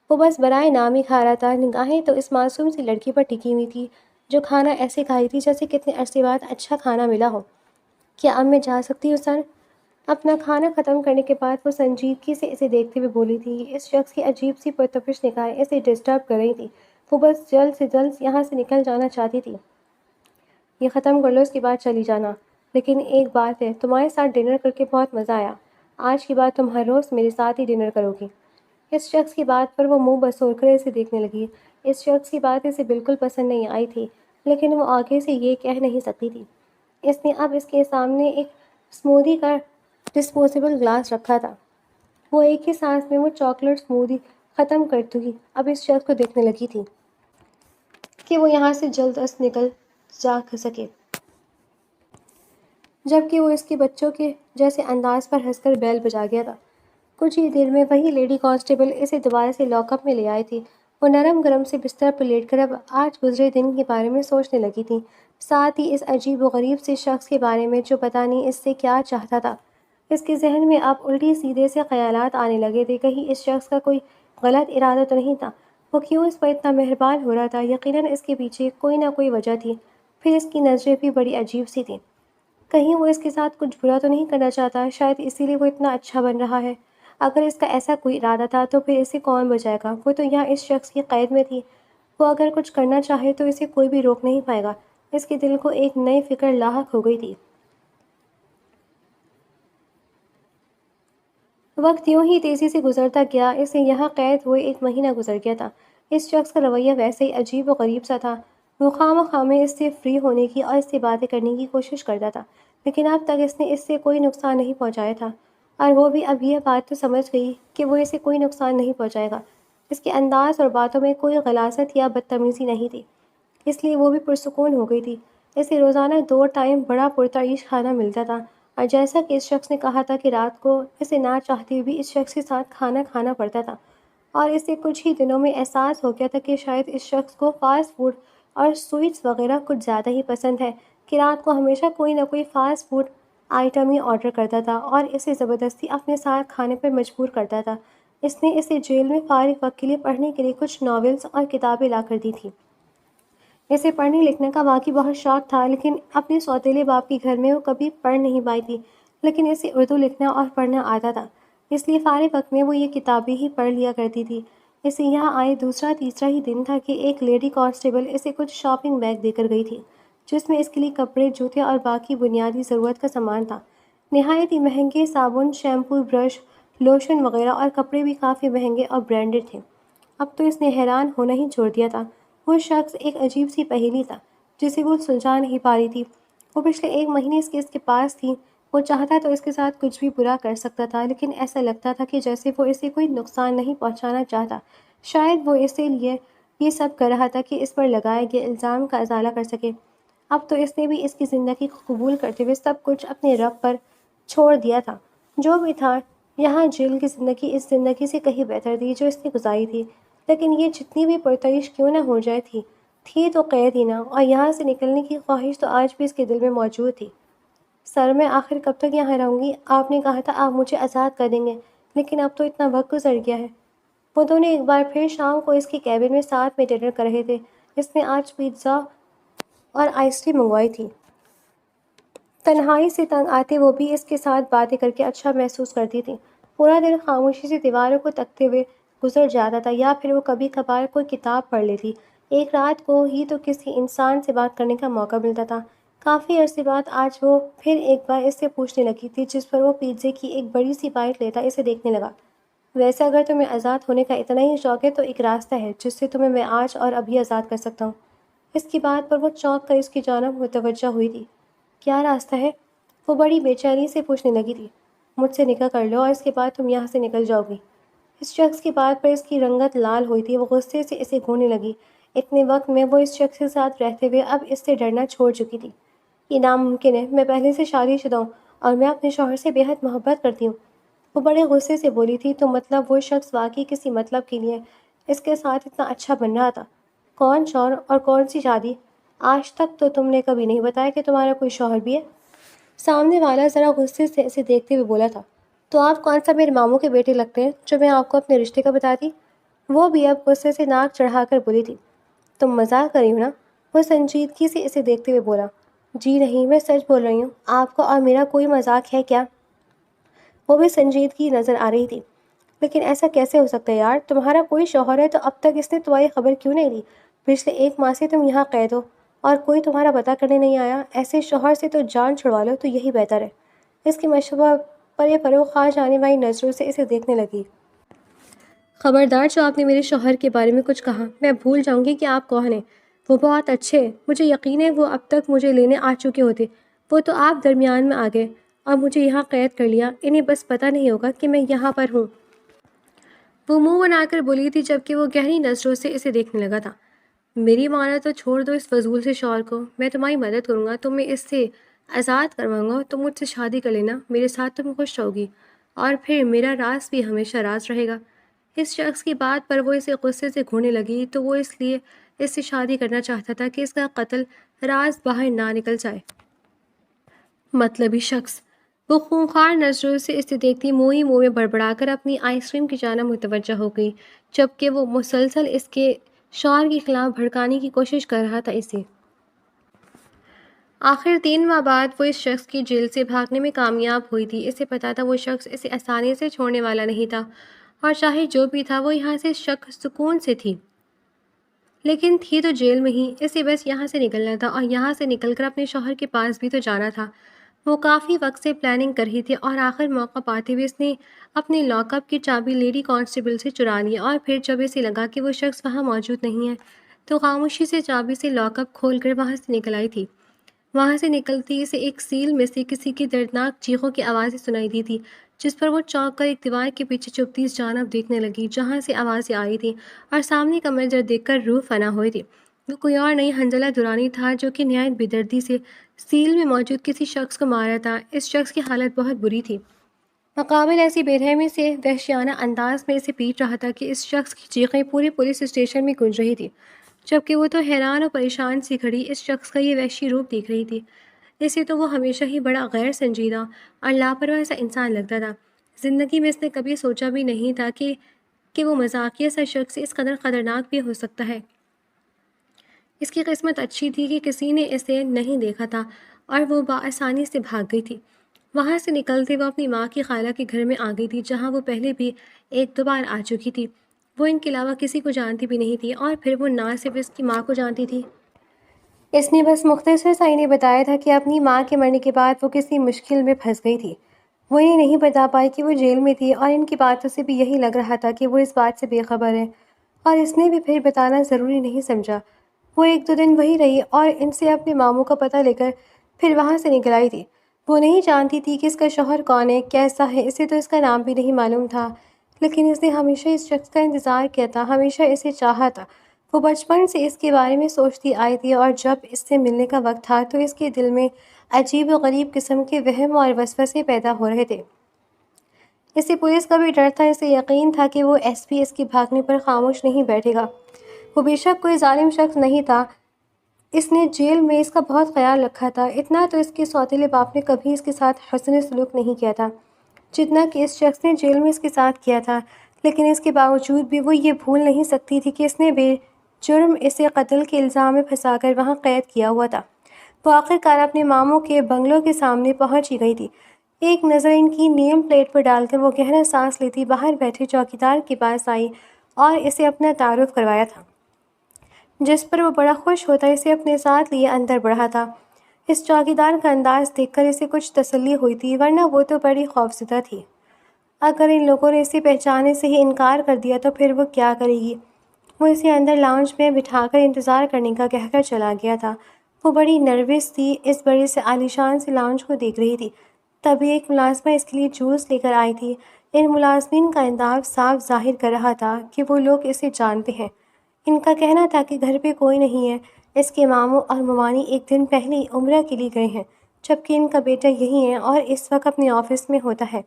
وہ بس برائے نام ہی کھا رہا تھا، نگاہیں تو اس معصوم سی لڑکی پر ٹکی ہوئی تھی جو کھانا ایسے کھائی تھی جیسے کتنے عرصے بعد اچھا کھانا ملا ہو۔ کیا اب میں جا سکتی ہوں سر؟ اپنا کھانا ختم کرنے کے بعد وہ سنجیدگی سے اسے دیکھتے ہوئے بولی تھی۔ اس شخص کی عجیب سی پرتپش نگاہیں اسے ڈسٹرب کر رہی تھی۔ وہ بس جلد سے جلد یہاں سے نکل جانا چاہتی تھی۔ یہ ختم کر لو، اس کے بعد چلی جانا۔ لیکن ایک بات ہے، تمہارے ساتھ ڈنر کر کے بہت مزہ آیا۔ آج کے بعد تم ہر روز میرے ساتھ ہی ڈنر کرو گی۔ اس شخص کی بات پر وہ منہ بسور کر اسے دیکھنے لگی۔ اس شخص کی بات اسے بالکل پسند نہیں آئی تھی۔ لیکن وہ آگے سے یہ کہہ نہیں سکتی تھی۔ اس نے اب اس کے سامنے ایک اسمودی کا ڈسپوزیبل گلاس رکھا تھا۔ وہ ایک ہی سانس میں وہ چاکلیٹ اسمودی ختم کر چکی اب اس شخص کو دیکھنے لگی تھی کہ وہ یہاں سے جلد از نکل جا سکے، جبکہ وہ اس کے بچوں کے جیسے انداز پر ہنس کر بیل بجا گیا تھا۔ کچھ ہی دیر میں وہی لیڈی کانسٹیبل اسے دوبارہ سے لاک اپ میں لے آئی تھی۔ وہ نرم گرم سے بستر پر لیٹ کر اب آج گزرے دن کے بارے میں سوچنے لگی تھی، ساتھ ہی اس عجیب و غریب سے شخص کے بارے میں جو پتہ نہیں اس سے کیا چاہتا تھا۔ اس کے ذہن میں اب الٹی سیدھے سے خیالات آنے لگے تھے، کہیں اس شخص کا کوئی غلط ارادہ تو نہیں تھا؟ وہ کیوں اس پر اتنا مہربان ہو رہا تھا؟ یقیناً اس کے پیچھے کوئی نہ کوئی وجہ تھی۔ پھر اس کی نظریں بھی بڑی عجیب سی تھیں، کہیں وہ اس کے ساتھ کچھ برا تو نہیں کرنا چاہتا؟ شاید اسی لیے وہ اتنا اچھا بن رہا ہے۔ اگر اس کا ایسا کوئی ارادہ تھا تو پھر اسے کون بچائے گا؟ وہ تو یہاں اس شخص کی قید میں تھی، وہ اگر کچھ کرنا چاہے تو اسے کوئی بھی روک نہیں پائے گا۔ اس کے دل کو ایک نئی فکر لاحق ہو گئی تھی۔ وقت یوں ہی تیزی سے گزرتا گیا، اسے یہاں قید ہوئے 1 مہینہ گزر گیا تھا۔ اس شخص کا رویہ ویسے ہی عجیب و غریب سا تھا۔ وہ خواہ میں اس سے فری ہونے کی اور اس سے باتیں کرنے کی کوشش کرتا تھا، لیکن اب تک اس نے اس سے کوئی نقصان نہیں پہنچایا تھا، اور وہ بھی اب یہ بات تو سمجھ گئی کہ وہ اسے کوئی نقصان نہیں پہنچائے گا۔ اس کے انداز اور باتوں میں کوئی غلاظت یا بدتمیزی نہیں تھی، اس لیے وہ بھی پرسکون ہو گئی تھی۔ اسے روزانہ 2 ٹائم بڑا پرتعیش کھانا ملتا تھا، اور جیسا کہ اس شخص نے کہا تھا کہ رات کو اسے نہ چاہتے ہوئے بھی اس شخص کے ساتھ کھانا کھانا پڑتا تھا، اور اسے کچھ ہی دنوں میں احساس ہو گیا تھا کہ شاید اس شخص کو فاسٹ فوڈ اور سویٹس وغیرہ کچھ زیادہ ہی پسند ہے، کہ رات کو ہمیشہ کوئی نہ کوئی فاسٹ فوڈ آئٹم ہی آرڈر کرتا تھا اور اسے زبردستی اپنے ساتھ کھانے پر مجبور کرتا تھا۔ اس نے اسے جیل میں فارغ وقت کے لیے پڑھنے کے لیے کچھ ناولز اور کتابیں لا کر دی تھیں۔ اسے پڑھنے لکھنے کا واقعی بہت شوق تھا، لیکن اپنے سوتیلے باپ کے گھر میں وہ کبھی پڑھ نہیں پائی تھی، لیکن اسے اردو لکھنا اور پڑھنا آتا تھا، اس لیے فارغ وقت میں وہ یہ کتابیں ہی پڑھ لیا کرتی تھی۔ اسے یہاں آئے دوسرا تیسرا ہی دن تھا کہ ایک لیڈی کانسٹیبل اسے کچھ شاپنگ بیگ دے کر گئی تھی، جس میں اس کے لیے کپڑے، جوتے اور باقی بنیادی ضرورت کا سامان تھا۔ نہایت ہی مہنگے صابن، شیمپو، برش، لوشن وغیرہ، اور کپڑے بھی کافی مہنگے اور برانڈڈ تھے۔ اب تو اس نے حیران ہونا ہی چھوڑ دیا تھا۔ وہ شخص ایک عجیب سی پہیلی تھا جسے وہ سلجھا نہیں پا رہی تھی۔ وہ پچھلے 1 مہینے سے اس کے پاس تھی، وہ چاہتا تو اس کے ساتھ کچھ بھی برا کر سکتا تھا، لیکن ایسا لگتا تھا کہ جیسے وہ اسے کوئی نقصان نہیں پہنچانا چاہتا۔ شاید وہ اسی لیے یہ سب کر رہا تھا کہ اس پر لگائے گئے الزام کا ازالہ کر سکے۔ اب تو اس نے بھی اس کی زندگی کو قبول کرتے ہوئے سب کچھ اپنے رب پر چھوڑ دیا تھا۔ جو بھی تھا، یہاں جیل کی زندگی اس زندگی سے کہیں بہتر تھی جو اس نے گزاری تھی، لیکن یہ جتنی بھی پرتعیش کیوں نہ ہو جائے تھی تو قید ہی نہ، اور یہاں سے نکلنے کی خواہش تو آج بھی اس کے دل میں موجود تھی۔ سر، میں آخر کب تک یہاں رہوں گی؟ آپ نے کہا تھا آپ مجھے آزاد کر دیں گے، لیکن اب تو اتنا وقت گزر گیا ہے۔ وہ دونوں ایک بار پھر شام کو اس کے کیبن میں ساتھ میں ڈنر کر رہے تھے۔ اس نے آج پیزا اور آئس کریم منگوائی تھی۔ تنہائی سے تنگ آتے وہ بھی اس کے ساتھ باتیں کر کے اچھا محسوس کرتی تھی۔ پورا دن خاموشی سے دیواروں کو تکتے ہوئے گزر جاتا تھا، یا پھر وہ کبھی کبھار کوئی کتاب پڑھ لیتی۔ ایک رات کو ہی تو کسی انسان سے بات کرنے کا موقع ملتا تھا۔ کافی عرصے بعد آج وہ پھر ایک بار اس سے پوچھنے لگی تھی، جس پر وہ پیزے کی ایک بڑی سی بائٹ لیتا اسے دیکھنے لگا۔ ویسے اگر تمہیں آزاد ہونے کا اتنا ہی شوق ہے تو ایک راستہ ہے جس سے تمہیں میں آج اور ابھی آزاد کر سکتا ہوں۔ اس کی بات پر وہ چونک کر اس کی جانب متوجہ ہوئی تھی۔ کیا راستہ ہے؟ وہ بڑی بے چینی سے پوچھنے لگی تھی۔ مجھ سے نکاح کر لو اور اس کے بعد تم یہاں سے نکل جاؤ گی۔ اس شخص کی بات پر اس کی رنگت لال ہوئی تھی، وہ غصے سے اسے گھورنے لگی۔ اتنے وقت میں وہ اس شخص کے ساتھ رہتے ہوئے اب اس سے ڈرنا چھوڑ چکی تھی۔ یہ ناممکن ہے، میں پہلے سے شادی شدہ ہوں اور میں اپنے شوہر سے بے حد محبت کرتی ہوں۔ وہ بڑے غصے سے بولی تھی۔ تو مطلب وہ شخص واقعی کسی مطلب کے لیے اس کے ساتھ اتنا اچھا بن رہا تھا؟ کون شوہر اور کون سی شادی؟ آج تک تو تم نے کبھی نہیں بتایا کہ تمہارا کوئی شوہر بھی ہے۔ سامنے والا ذرا غصے سے اسے دیکھتے ہوئے بولا تھا۔ تو آپ کون سا میرے ماموں کے بیٹے لگتے ہیں جو میں آپ کو اپنے رشتے کا بتاتی؟ وہ بھی اب غصے سے ناک چڑھا کر بولی تھی۔ تم مذاق کر رہی ہو نا؟ وہ سنجیدگی سے اسے دیکھتے ہوئے بولا۔ جی نہیں، میں سچ بول رہی ہوں، آپ کا اور میرا کوئی مذاق ہے کیا؟ وہ بھی سنجیدگی نظر آ رہی تھی۔ لیکن ایسا کیسے ہو سکتا ہے یار؟ تمہارا کوئی شوہر ہے تو اب تک اس نے تمہاری خبر کیوں نہیں لی؟ پچھلے 1 ماہ سے تم یہاں قید ہو اور کوئی تمہارا پتہ کرنے نہیں آیا۔ ایسے شوہر سے تو جان چھڑوا لو تو یہی بہتر ہے۔ اس کی مشورہ پر یہ فروغ خواہ جانے والی نظروں سے اسے دیکھنے لگی۔ خبردار جو آپ نے میرے شوہر کے بارے میں کچھ کہا، میں بھول جاؤں گی کہ آپ کون ہیں۔ وہ بہت اچھے، مجھے یقین ہے وہ اب تک مجھے لینے آ چکے ہوتے، وہ تو آپ درمیان میں آ گئے اور مجھے یہاں قید کر لیا، انہیں بس پتہ نہیں ہوگا کہ میں یہاں پر ہوں۔ وہ منہ بنا کر بولی تھی جبکہ وہ گہری نظروں سے اسے دیکھنے لگا تھا۔ میری مانا تو چھوڑ دو اس فضول سے شوہر کو، میں تمہاری مدد کروں گا، تمہیں اس سے آزاد کرواؤں گا، تم مجھ سے شادی کر لینا، میرے ساتھ تم خوش رہو گی اور پھر میرا راز بھی ہمیشہ راز رہے گا۔ اس شخص کی بات پر وہ اسے غصے سے گھورنے لگی تو وہ اس لیے اس سے شادی کرنا چاہتا تھا کہ اس کا قتل راز باہر نہ نکل جائے۔ مطلبی شخص، وہ خونخوار نظروں سے اسے دیکھتی منہ میں بڑبڑا کر اپنی آئس کریم کی جانب متوجہ ہو گئی، جبکہ وہ مسلسل اس کے شوہر کے خلاف بھڑکانے کی کوشش کر رہا تھا اسے۔ آخر 3 ماہ بعد وہ اس شخص کی جیل سے بھاگنے میں کامیاب ہوئی تھی۔ اسے پتا تھا وہ شخص اسے آسانی سے چھوڑنے والا نہیں تھا اور چاہے جو بھی تھا وہ یہاں سے سکون سے تھی، لیکن تھی تو جیل میں ہی۔ اسے بس یہاں سے نکلنا تھا اور یہاں سے نکل کر اپنے شوہر کے پاس بھی تو جانا تھا۔ وہ کافی وقت سے پلاننگ کر رہی تھی اور آخر موقع پاتے ہوئے اس نے اپنے لاک اپ کی چابی لیڈی کانسٹیبل سے چرا لی اور پھر جب اسے لگا کہ وہ شخص وہاں موجود نہیں ہے تو خاموشی سے چابی سے لاک اپ کھول کر وہاں سے نکل آئی تھی۔ وہاں سے نکلتی اسے ایک سیل میں سے کسی کی دردناک چیخوں کی آوازیں سنائی دی تھی، جس پر وہ چونک کر ایک دیوار کے پیچھے چھپتی اس جانب دیکھنے لگی جہاں سے آوازیں آ رہی تھی اور سامنے کا منظر دیکھ کر روح فنا ہوئی تھی۔ وہ کوئی اور نہیں حنظلہ درانی تھا جو کہ نہایت بے دردی سے سیل میں موجود کسی شخص کو مارا تھا۔ اس شخص کی حالت بہت بری تھی، مقابل ایسی بے رحمی سے وحشیانہ انداز میں اسے پیٹ رہا تھا کہ اس شخص کی چیخیں پورے پولیس اسٹیشن میں گونج رہی تھی، جبکہ وہ تو حیران اور پریشان سی کھڑی اس شخص کا یہ وحشی روپ دیکھ رہی تھی۔ اسے تو وہ ہمیشہ ہی بڑا غیر سنجیدہ اور لاپرواہ سا انسان لگتا تھا۔ زندگی میں اس نے کبھی سوچا بھی نہیں تھا کہ وہ مزاحیہ سا شخص اس قدر خطرناک بھی ہو سکتا ہے۔ اس کی قسمت اچھی تھی کہ کسی نے اسے نہیں دیکھا تھا اور وہ بآسانی سے بھاگ گئی تھی۔ وہاں سے نکلتے وہ اپنی ماں کی خالہ کے گھر میں آ گئی تھی جہاں وہ پہلے بھی 1-2 بار آ چکی تھی۔ وہ ان کے علاوہ کسی کو جانتی بھی نہیں تھی اور پھر وہ نہ صرف اس کی ماں کو جانتی تھی، اس نے بس مختصر سا انہیں بتایا تھا کہ اپنی ماں کے مرنے کے بعد وہ کسی مشکل میں پھنس گئی تھی۔ وہ انہیں نہیں بتا پائی کہ وہ جیل میں تھی اور ان کی باتوں سے بھی یہی لگ رہا تھا کہ وہ اس بات سے بے خبر ہے، اور اس نے بھی پھر بتانا ضروری نہیں سمجھا۔ وہ 1-2 دن وہی رہی اور ان سے اپنے ماموں کا پتہ لے کر پھر وہاں سے نکل آئی تھی۔ وہ نہیں جانتی تھی کہ اس کا شوہر کون ہے، کیسا ہے، اسے تو اس کا نام بھی نہیں معلوم تھا، لیکن اس نے ہمیشہ اس شخص کا انتظار کیا تھا، ہمیشہ اسے چاہا تھا۔ وہ بچپن سے اس کے بارے میں سوچتی آئی تھی اور جب اس سے ملنے کا وقت تھا تو اس کے دل میں عجیب و غریب قسم کے وہم اور وسوسے پیدا ہو رہے تھے۔ اسے پولیس کا بھی ڈر تھا، اسے یقین تھا کہ وہ ایس پی اس کے بھاگنے پر خاموش نہیں بیٹھے گا۔ وہ بے شک کوئی ظالم شخص نہیں تھا، اس نے جیل میں اس کا بہت خیال رکھا تھا، اتنا تو اس کے سوتیلے باپ نے کبھی اس کے ساتھ حسن سلوک نہیں کیا تھا جتنا کہ اس شخص نے جیل میں اس کے ساتھ کیا تھا، لیکن اس کے باوجود بھی وہ یہ بھول نہیں سکتی تھی کہ اس نے بے جرم اسے قتل کے الزام میں پھنسا کر وہاں قید کیا ہوا تھا۔ وہ آخرکار اپنے ماموں کے بنگلوں کے سامنے پہنچ ہی گئی تھی۔ ایک نظر ان کی نیم پلیٹ پر ڈال کر وہ گہرا سانس لیتی باہر بیٹھے چوکیدار کے پاس آئی اور اسے اپنا تعارف کروایا تھا، جس پر وہ بڑا خوش ہوتا اسے اپنے ساتھ لیے اندر بڑھا تھا۔ اس چوکیدار کا انداز دیکھ کر اسے کچھ تسلی ہوئی تھی، ورنہ وہ تو بڑی خوفزدہ تھی۔ اگر ان لوگوں نے اسے پہچانے سے ہی انکار کر دیا تو پھر وہ کیا کرے گی؟ وہ اسے اندر لاؤنج میں بٹھا کر انتظار کرنے کا کہہ کر چلا گیا تھا۔ وہ بڑی نروس تھی، اس بڑے سے عالیشان سے لاؤنج کو دیکھ رہی تھی۔ تبھی ایک ملازمہ اس کے لیے جوس لے کر آئی تھی۔ ان ملازمین کا انداز صاف ظاہر کر رہا تھا کہ وہ لوگ اسے جانتے ہیں۔ ان کا کہنا تھا کہ گھر پہ کوئی نہیں ہے، اس کے ماموں اور ممانی ایک دن پہلے ہی عمرہ کے لیے گئے ہیں، جبکہ ان کا بیٹا یہی ہے اور اس وقت اپنے آفس میں ہوتا ہے۔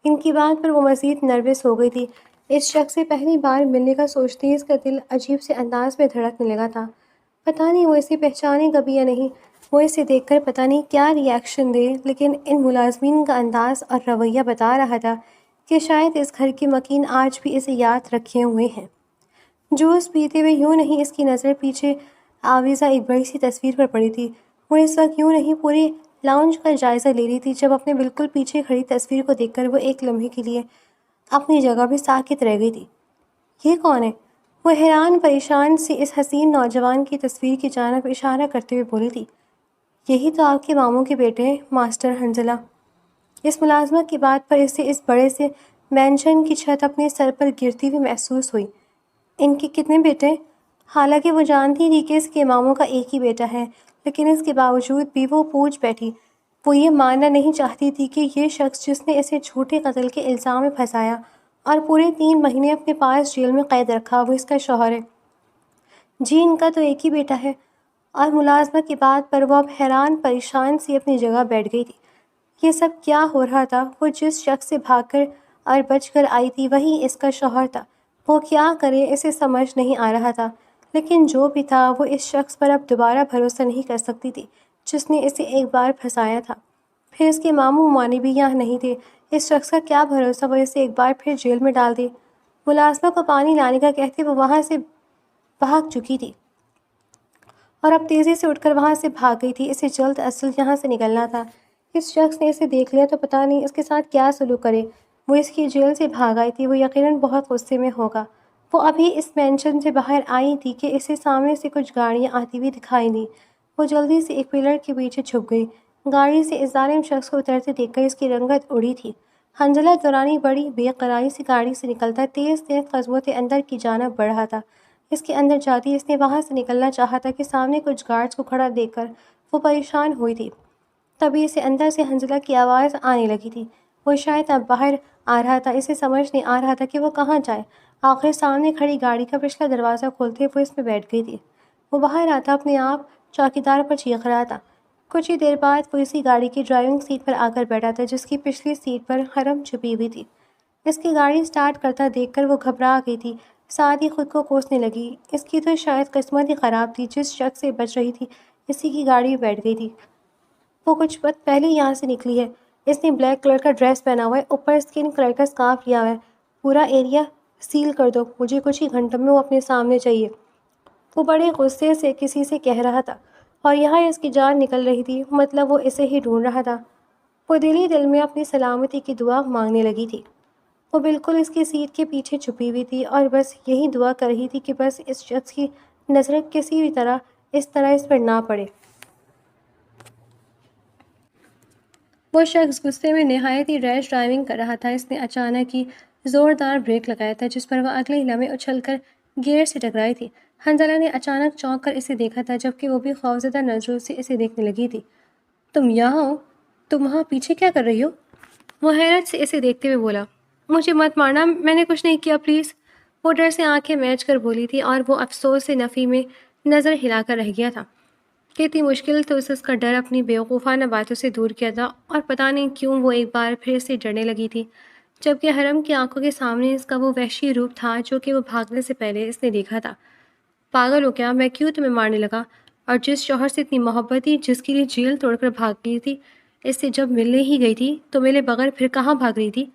ان کی بات پر وہ مزید نروس ہو گئی تھی۔ اس شخص سے پہلی بار ملنے کا سوچتے ہی اس کا دل عجیب سے انداز میں دھڑکنے لگا تھا۔ پتہ نہیں وہ اسے پہچانے گا بھی یا نہیں، وہ اسے دیکھ کر پتہ نہیں کیا ری ایکشن دے، لیکن ان ملازمین کا انداز اور رویہ بتا رہا تھا کہ شاید اس گھر کے مکین آج بھی اسے یاد رکھے ہوئے ہیں۔ جوس پیتے ہوئے یوں نہیں اس کی نظر پیچھے آویزہ ایک بڑی سی تصویر پر پڑی تھی۔ وہ اس وقت یوں نہیں پورے لاؤنج کا جائزہ لے رہی تھی جب اپنے بالکل پیچھے کھڑی تصویر کو دیکھ کر وہ ایک لمحے کے لیے اپنی جگہ پہ ساکت رہ گئی تھی۔ یہ کون ہے؟ وہ حیران پریشان سی اس حسین نوجوان کی تصویر کی جانب اشارہ کرتے ہوئے بولی تھی۔ یہی تو آپ کے ماموں کے بیٹے ہیں ماسٹر حنظلہ۔ اس ملازمہ کی بات پر اسے اس بڑے سے مینشن کی چھت اپنے سر پر گرتی ہوئی محسوس ہوئی۔ ان کے کتنے بیٹے؟ حالانکہ وہ جانتی تھی کہ اس کے ماموں کا ایک ہی بیٹا ہے، لیکن اس کے باوجود بھی وہ پوچھ بیٹھی۔ وہ یہ ماننا نہیں چاہتی تھی کہ یہ شخص جس نے اسے جھوٹے قتل کے الزام میں پھنسایا اور پورے 3 مہینے اپنے پاس جیل میں قید رکھا، وہ اس کا شوہر ہے۔ جی ان کا تو ایک ہی بیٹا ہے۔ اور ملازمہ کی بات پر وہ اب حیران پریشان سی اپنی جگہ بیٹھ گئی تھی۔ یہ سب کیا ہو رہا تھا؟ وہ جس شخص سے بھاگ کر اور بچ کر آئی تھی وہی اس کا شوہر تھا۔ وہ کیا کرے اسے سمجھ نہیں آ رہا تھا، لیکن جو بھی تھا وہ اس شخص پر اب دوبارہ بھروسہ نہیں کر سکتی تھی جس نے اسے ایک بار پھنسایا تھا۔ پھر اس کے ماموں ممانی بھی یہاں نہیں تھے۔ اس شخص کا کیا بھروسہ وہ اسے ایک بار پھر جیل میں ڈال دے۔ ملازمہ کو پانی لانے کا کہتے وہ وہاں سے بھاگ چکی تھی اور اب تیزی سے اٹھ کر وہاں سے بھاگ گئی تھی۔ اسے جلد ازجلد یہاں سے نکلنا تھا۔ اس شخص نے اسے دیکھ لیا تو پتہ نہیں اس کے ساتھ کیا سلوک کرے۔ وہ اس کی جیل سے بھاگ آئی تھی، وہ یقیناً بہت غصے میں ہوگا۔ وہ ابھی اس مینشن سے باہر آئی تھی کہ اسے سامنے سے کچھ گاڑیاں آتی ہوئی دکھائی دیں۔ وہ جلدی سے ایک پلر کے پیچھے چھپ گئی۔ گاڑی سے اس ظالم شخص کو اترتے دیکھ کر اس کی رنگت اڑی تھی۔ حنظلہ دورانی بڑی بے قراری سے گاڑی سے نکلتا تیز تیز قدموں سے اندر کی جانب بڑھ رہا تھا۔ اس کے اندر جاتی اس نے وہاں سے نکلنا چاہا تھا کہ سامنے کچھ گارڈز کو کھڑا دیکھ کر وہ پریشان ہوئی تھی۔ تبھی اسے اندر سے حنظلہ کی آواز آنے لگی تھی۔ وہ شاید اب باہر آ رہا تھا۔ اسے سمجھ نہیں آ رہا تھا کہ وہ کہاں جائے۔ آخر سامنے کھڑی گاڑی کا پچھلا دروازہ کھولتے وہ اس میں بیٹھ گئی تھی۔ وہ باہر آتا اپنے آپ چوکیدار پر چیخ رہا تھا۔ کچھ ہی دیر بعد وہ اسی گاڑی کی ڈرائیونگ سیٹ پر آ کر بیٹھا تھا جس کی پچھلی سیٹ پر حرم چھپی ہوئی تھی۔ اس کی گاڑی سٹارٹ کرتا دیکھ کر وہ گھبرا گئی تھی، ساتھ ہی خود کو کوسنے لگی۔ اس کی تو شاید قسمت ہی خراب تھی، جس شخص سے بچ رہی تھی اسی کی گاڑی میں بیٹھ گئی تھی۔ وہ کچھ وقت پہلے یہاں سے نکلی ہے۔ اس نے بلیک کلر کا ڈریس پہنا ہوا ہے، اوپر اسکن کلر کا سکارف لیا ہوا ہے۔ پورا ایریا سیل کر دو، مجھے کچھ ہی گھنٹوں میں وہ اپنے سامنے چاہیے۔ وہ بڑے غصے سے کسی سے کہہ رہا تھا اور یہاں اس کی جان نکل رہی تھی، مطلب وہ اسے ہی ڈھونڈ رہا تھا۔ وہ دل ہی دل میں اپنی سلامتی کی دعا مانگنے لگی تھی۔ وہ بالکل اس کی سیٹ کے پیچھے چھپی ہوئی تھی اور بس یہی دعا کر رہی تھی کہ بس اس شخص کی نظر کسی بھی طرح اس پر نہ پڑے۔ وہ شخص غصے میں نہایت ہی ریش ڈرائیونگ کر رہا تھا۔ اس نے اچانک ہی زوردار بریک لگایا تھا جس پر وہ اگلے ہی لمحے اچھل کر گیئر سے ٹکرائی تھی۔ حنظلہ نے اچانک چونک کر اسے دیکھا تھا جبکہ وہ بھی خوفزدہ نظروں سے اسے دیکھنے لگی تھی۔ تم یہاں ہو؟ تم وہاں پیچھے کیا کر رہی ہو؟ وہ حیرت سے اسے دیکھتے ہوئے بولا۔ مجھے مت مارنا، میں نے کچھ نہیں کیا، پلیز۔ وہ ڈر سے آنکھیں میچ کر بولی تھی اور وہ افسوس سے نفی میں نظر ہلا کر رہ گیا تھا۔ کتنی مشکل تو اس کا ڈر اپنی بیوقوفانہ باتوں سے دور کیا تھا اور پتہ نہیں کیوں وہ ایک بار پھر سے ڈرنے لگی تھی، جبکہ حرم کی آنکھوں کے سامنے اس کا وہ وحشی روپ تھا جو کہ وہ بھاگنے سے پہلے اس نے دیکھا تھا۔ پاگل ہو کیا؟ میں کیوں تمہیں مارنے لگا؟ اور جس شوہر سے اتنی محبت تھی، جس کے لیے جیل توڑ کر بھاگ گئی تھی، اس سے جب ملنے ہی گئی تھی تو ملے بغیر پھر کہاں بھاگ رہی تھی؟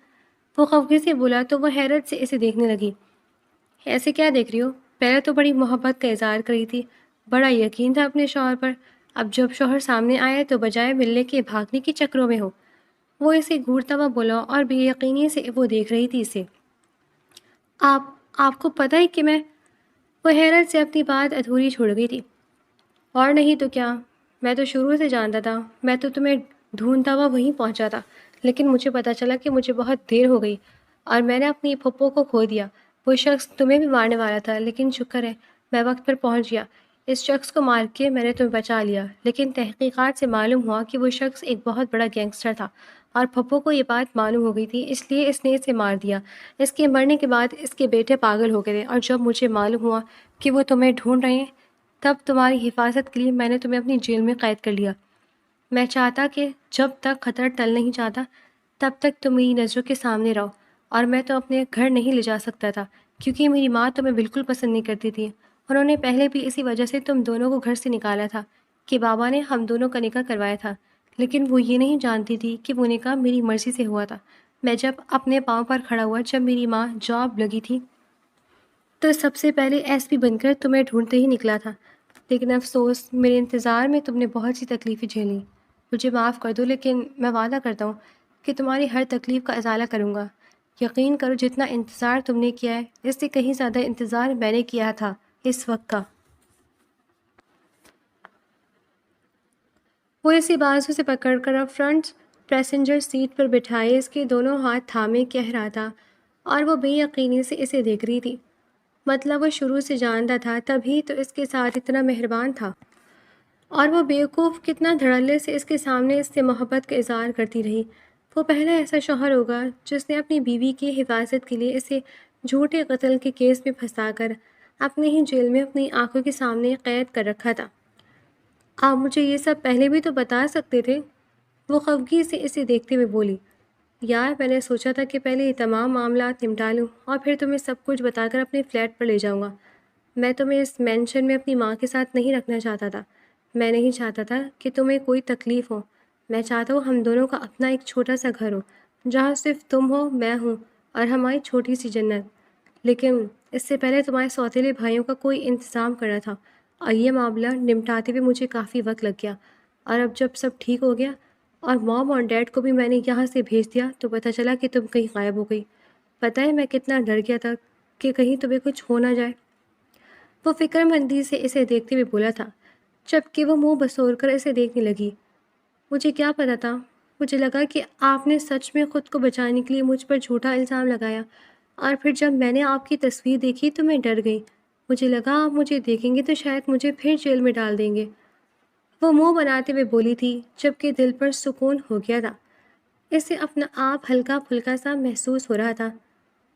وہ خفگی سے بولا تو وہ حیرت سے اسے دیکھنے لگی۔ ایسے کیا دیکھ رہی ہو؟ پہلے تو بڑی محبت کا اظہار کری تھی، بڑا یقین تھا اپنے شوہر پر، اب جب شوہر سامنے آیا تو بجائے ملنے کے بھاگنے کے چکروں میں ہو۔ وہ اسے گھورتا ہوا بولا اور بے یقینی سے وہ دیکھ رہی تھی اسے۔ آپ کو پتہ ہے کہ وہ حیرت سے اپنی بات ادھوری چھوڑ گئی تھی۔ اور نہیں تو کیا، میں تو شروع سے جانتا تھا، میں تو تمہیں ڈھونڈتا ہوا وہیں پہنچا تھا، لیکن مجھے پتہ چلا کہ مجھے بہت دیر ہو گئی اور میں نے اپنی پھپھو کو کھو دیا۔ وہ شخص تمہیں بھی مارنے والا تھا، لیکن شکر ہے میں وقت پر پہنچ گیا۔ اس شخص کو مار کے میں نے تمہیں بچا لیا، لیکن تحقیقات سے معلوم ہوا کہ وہ شخص ایک بہت بڑا گینگسٹر تھا اور پھپھو کو یہ بات معلوم ہو گئی تھی، اس لیے اس نے اسے مار دیا۔ اس کے مرنے کے بعد اس کے بیٹے پاگل ہو گئے اور جب مجھے معلوم ہوا کہ وہ تمہیں ڈھونڈ رہے ہیں، تب تمہاری حفاظت کے لیے میں نے تمہیں اپنی جیل میں قید کر لیا۔ میں چاہتا کہ جب تک خطرہ ٹل نہیں جاتا تب تک تم میری نظروں کے سامنے رہو، اور میں تو اپنے گھر نہیں لے جا سکتا تھا کیونکہ میری ماں تمہیں بالکل پسند نہیں کرتی تھی۔ انہوں نے پہلے بھی اسی وجہ سے تم دونوں کو گھر سے نکالا تھا کہ بابا نے ہم دونوں کا نکاح کروایا تھا، لیکن وہ یہ نہیں جانتی تھی کہ وہ نکاح میری مرضی سے ہوا تھا۔ میں جب اپنے پاؤں پر کھڑا ہوا، جب میری ماں جاب لگی تھی تو سب سے پہلے ایس پی بن کر تمہیں ڈھونڈتے ہی نکلا تھا، لیکن افسوس میرے انتظار میں تم نے بہت سی تکلیفیں جھیلیں۔ مجھے معاف کر دو، لیکن میں وعدہ کرتا ہوں کہ تمہاری ہر تکلیف کا ازالہ کروں گا۔ یقین کرو جتنا انتظار تم نے کیا ہے اس سے کہیں زیادہ انتظار میں نے کیا تھا اس وقت کا۔ وہ اسے بازو سے پکڑ کر اب فرنٹ پیسنجر سیٹ پر بٹھائے اس کے دونوں ہاتھ تھامے کہہ رہا تھا اور وہ بے یقینی سے اسے دیکھ رہی تھی۔ مطلب وہ شروع سے جانتا تھا، تبھی تو اس کے ساتھ اتنا مہربان تھا، اور وہ بیوقوف کتنا دھڑلے سے اس کے سامنے اس سے محبت کا اظہار کرتی رہی۔ وہ پہلا ایسا شوہر ہوگا جس نے اپنی بیوی کی حفاظت کے لیے اسے جھوٹے قتل کے کیس میں پھنسا کر اپنے ہی جیل میں اپنی آنکھوں کے سامنے قید کر رکھا تھا۔ آپ مجھے یہ سب پہلے بھی تو بتا سکتے تھے، وہ خفگی سے اسے دیکھتے ہوئے بولی۔ یار، میں نے سوچا تھا کہ پہلے یہ تمام معاملات نمٹا لوں اور پھر تمہیں سب کچھ بتا کر اپنے فلیٹ پر لے جاؤں گا۔ میں تمہیں اس مینشن میں اپنی ماں کے ساتھ نہیں رکھنا چاہتا تھا۔ میں نہیں چاہتا تھا کہ تمہیں کوئی تکلیف ہو۔ میں چاہتا ہوں ہم دونوں کا اپنا ایک چھوٹا سا گھر ہو، جہاں صرف تم ہو، میں ہوں اور ہماری چھوٹی سی جنت۔ لیکن اس سے پہلے تمہارے سوتیلے بھائیوں کا کوئی انتظام کرنا تھا، اور یہ معاملہ نمٹاتے ہوئے مجھے کافی وقت لگ گیا۔ اور اب جب سب ٹھیک ہو گیا اور موم اور ڈیڈ کو بھی میں نے یہاں سے بھیج دیا تو پتہ چلا کہ تم کہیں غائب ہو گئی۔ پتہ ہے میں کتنا ڈر گیا تھا کہ کہیں تمہیں کچھ ہو نہ جائے۔ وہ فکر مندی سے اسے دیکھتے ہوئے بولا تھا، جبکہ وہ منہ بسور کر اسے دیکھنے لگی۔ مجھے کیا پتا تھا؟ مجھے لگا کہ آپ نے سچ میں خود کو بچانے کے لیے مجھ پر جھوٹا الزام لگایا، اور پھر جب میں نے آپ کی تصویر دیکھی تو میں ڈر گئی۔ مجھے لگا آپ مجھے دیکھیں گے تو شاید مجھے پھر جیل میں ڈال دیں گے۔ وہ منہ بناتے ہوئے بولی تھی، جبکہ دل پر سکون ہو گیا تھا۔ اسے اپنا آپ ہلکا پھلکا سا محسوس ہو رہا تھا۔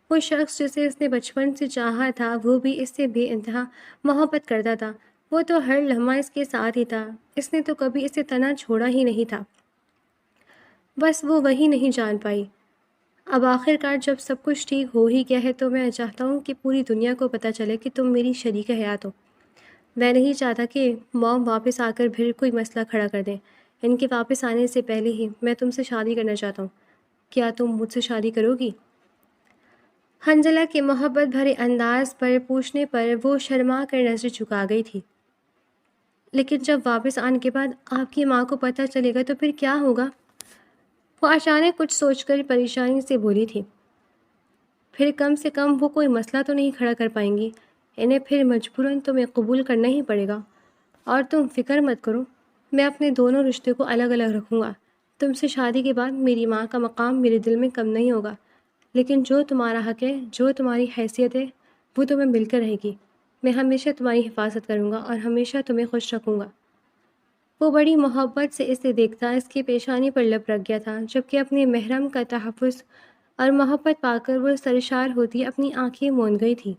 وہ شخص جسے اس نے بچپن سے چاہا تھا، وہ بھی اس سے بے انتہا محبت کرتا تھا۔ وہ تو ہر لمحہ اس کے ساتھ ہی تھا، اس نے تو کبھی اسے تنہا چھوڑا ہی نہیں تھا۔ بس وہ وہی نہیں جان پائی۔ اب آخر کار جب سب کچھ ٹھیک ہو ہی گیا ہے تو میں چاہتا ہوں کہ پوری دنیا کو پتہ چلے کہ تم میری شریک حیات ہو۔ میں نہیں چاہتا کہ موم واپس آ کر پھر کوئی مسئلہ کھڑا کر دیں۔ ان کے واپس آنے سے پہلے ہی میں تم سے شادی کرنا چاہتا ہوں۔ کیا تم مجھ سے شادی کرو گی؟ حنزلہ کے محبت بھرے انداز پر پوچھنے پر وہ شرما کر نظر جھکا گئی تھی۔ لیکن جب واپس آنے کے بعد آپ کی ماں کو پتہ چلے گا تو پھر کیا ہوگا؟ وہ اچانک کچھ سوچ کر پریشانی سے بولی تھی۔ پھر کم سے کم وہ کوئی مسئلہ تو نہیں کھڑا کر پائیں گی۔ انہیں پھر مجبوراً تمہیں قبول کرنا ہی پڑے گا۔ اور تم فکر مت کرو، میں اپنے دونوں رشتے کو الگ الگ رکھوں گا۔ تم سے شادی کے بعد میری ماں کا مقام میرے دل میں کم نہیں ہوگا، لیکن جو تمہارا حق ہے، جو تمہاری حیثیت ہے، وہ تمہیں مل کر رہے گی۔ میں ہمیشہ تمہاری حفاظت کروں گا اور ہمیشہ تمہیں خوش رکھوں گا۔ وہ بڑی محبت سے اسے دیکھتا اس کی پیشانی پر لب رکھ گیا تھا، جبکہ اپنے محرم کا تحفظ اور محبت پا کر وہ سرشار ہوتی اپنی آنکھیں موند گئی تھی۔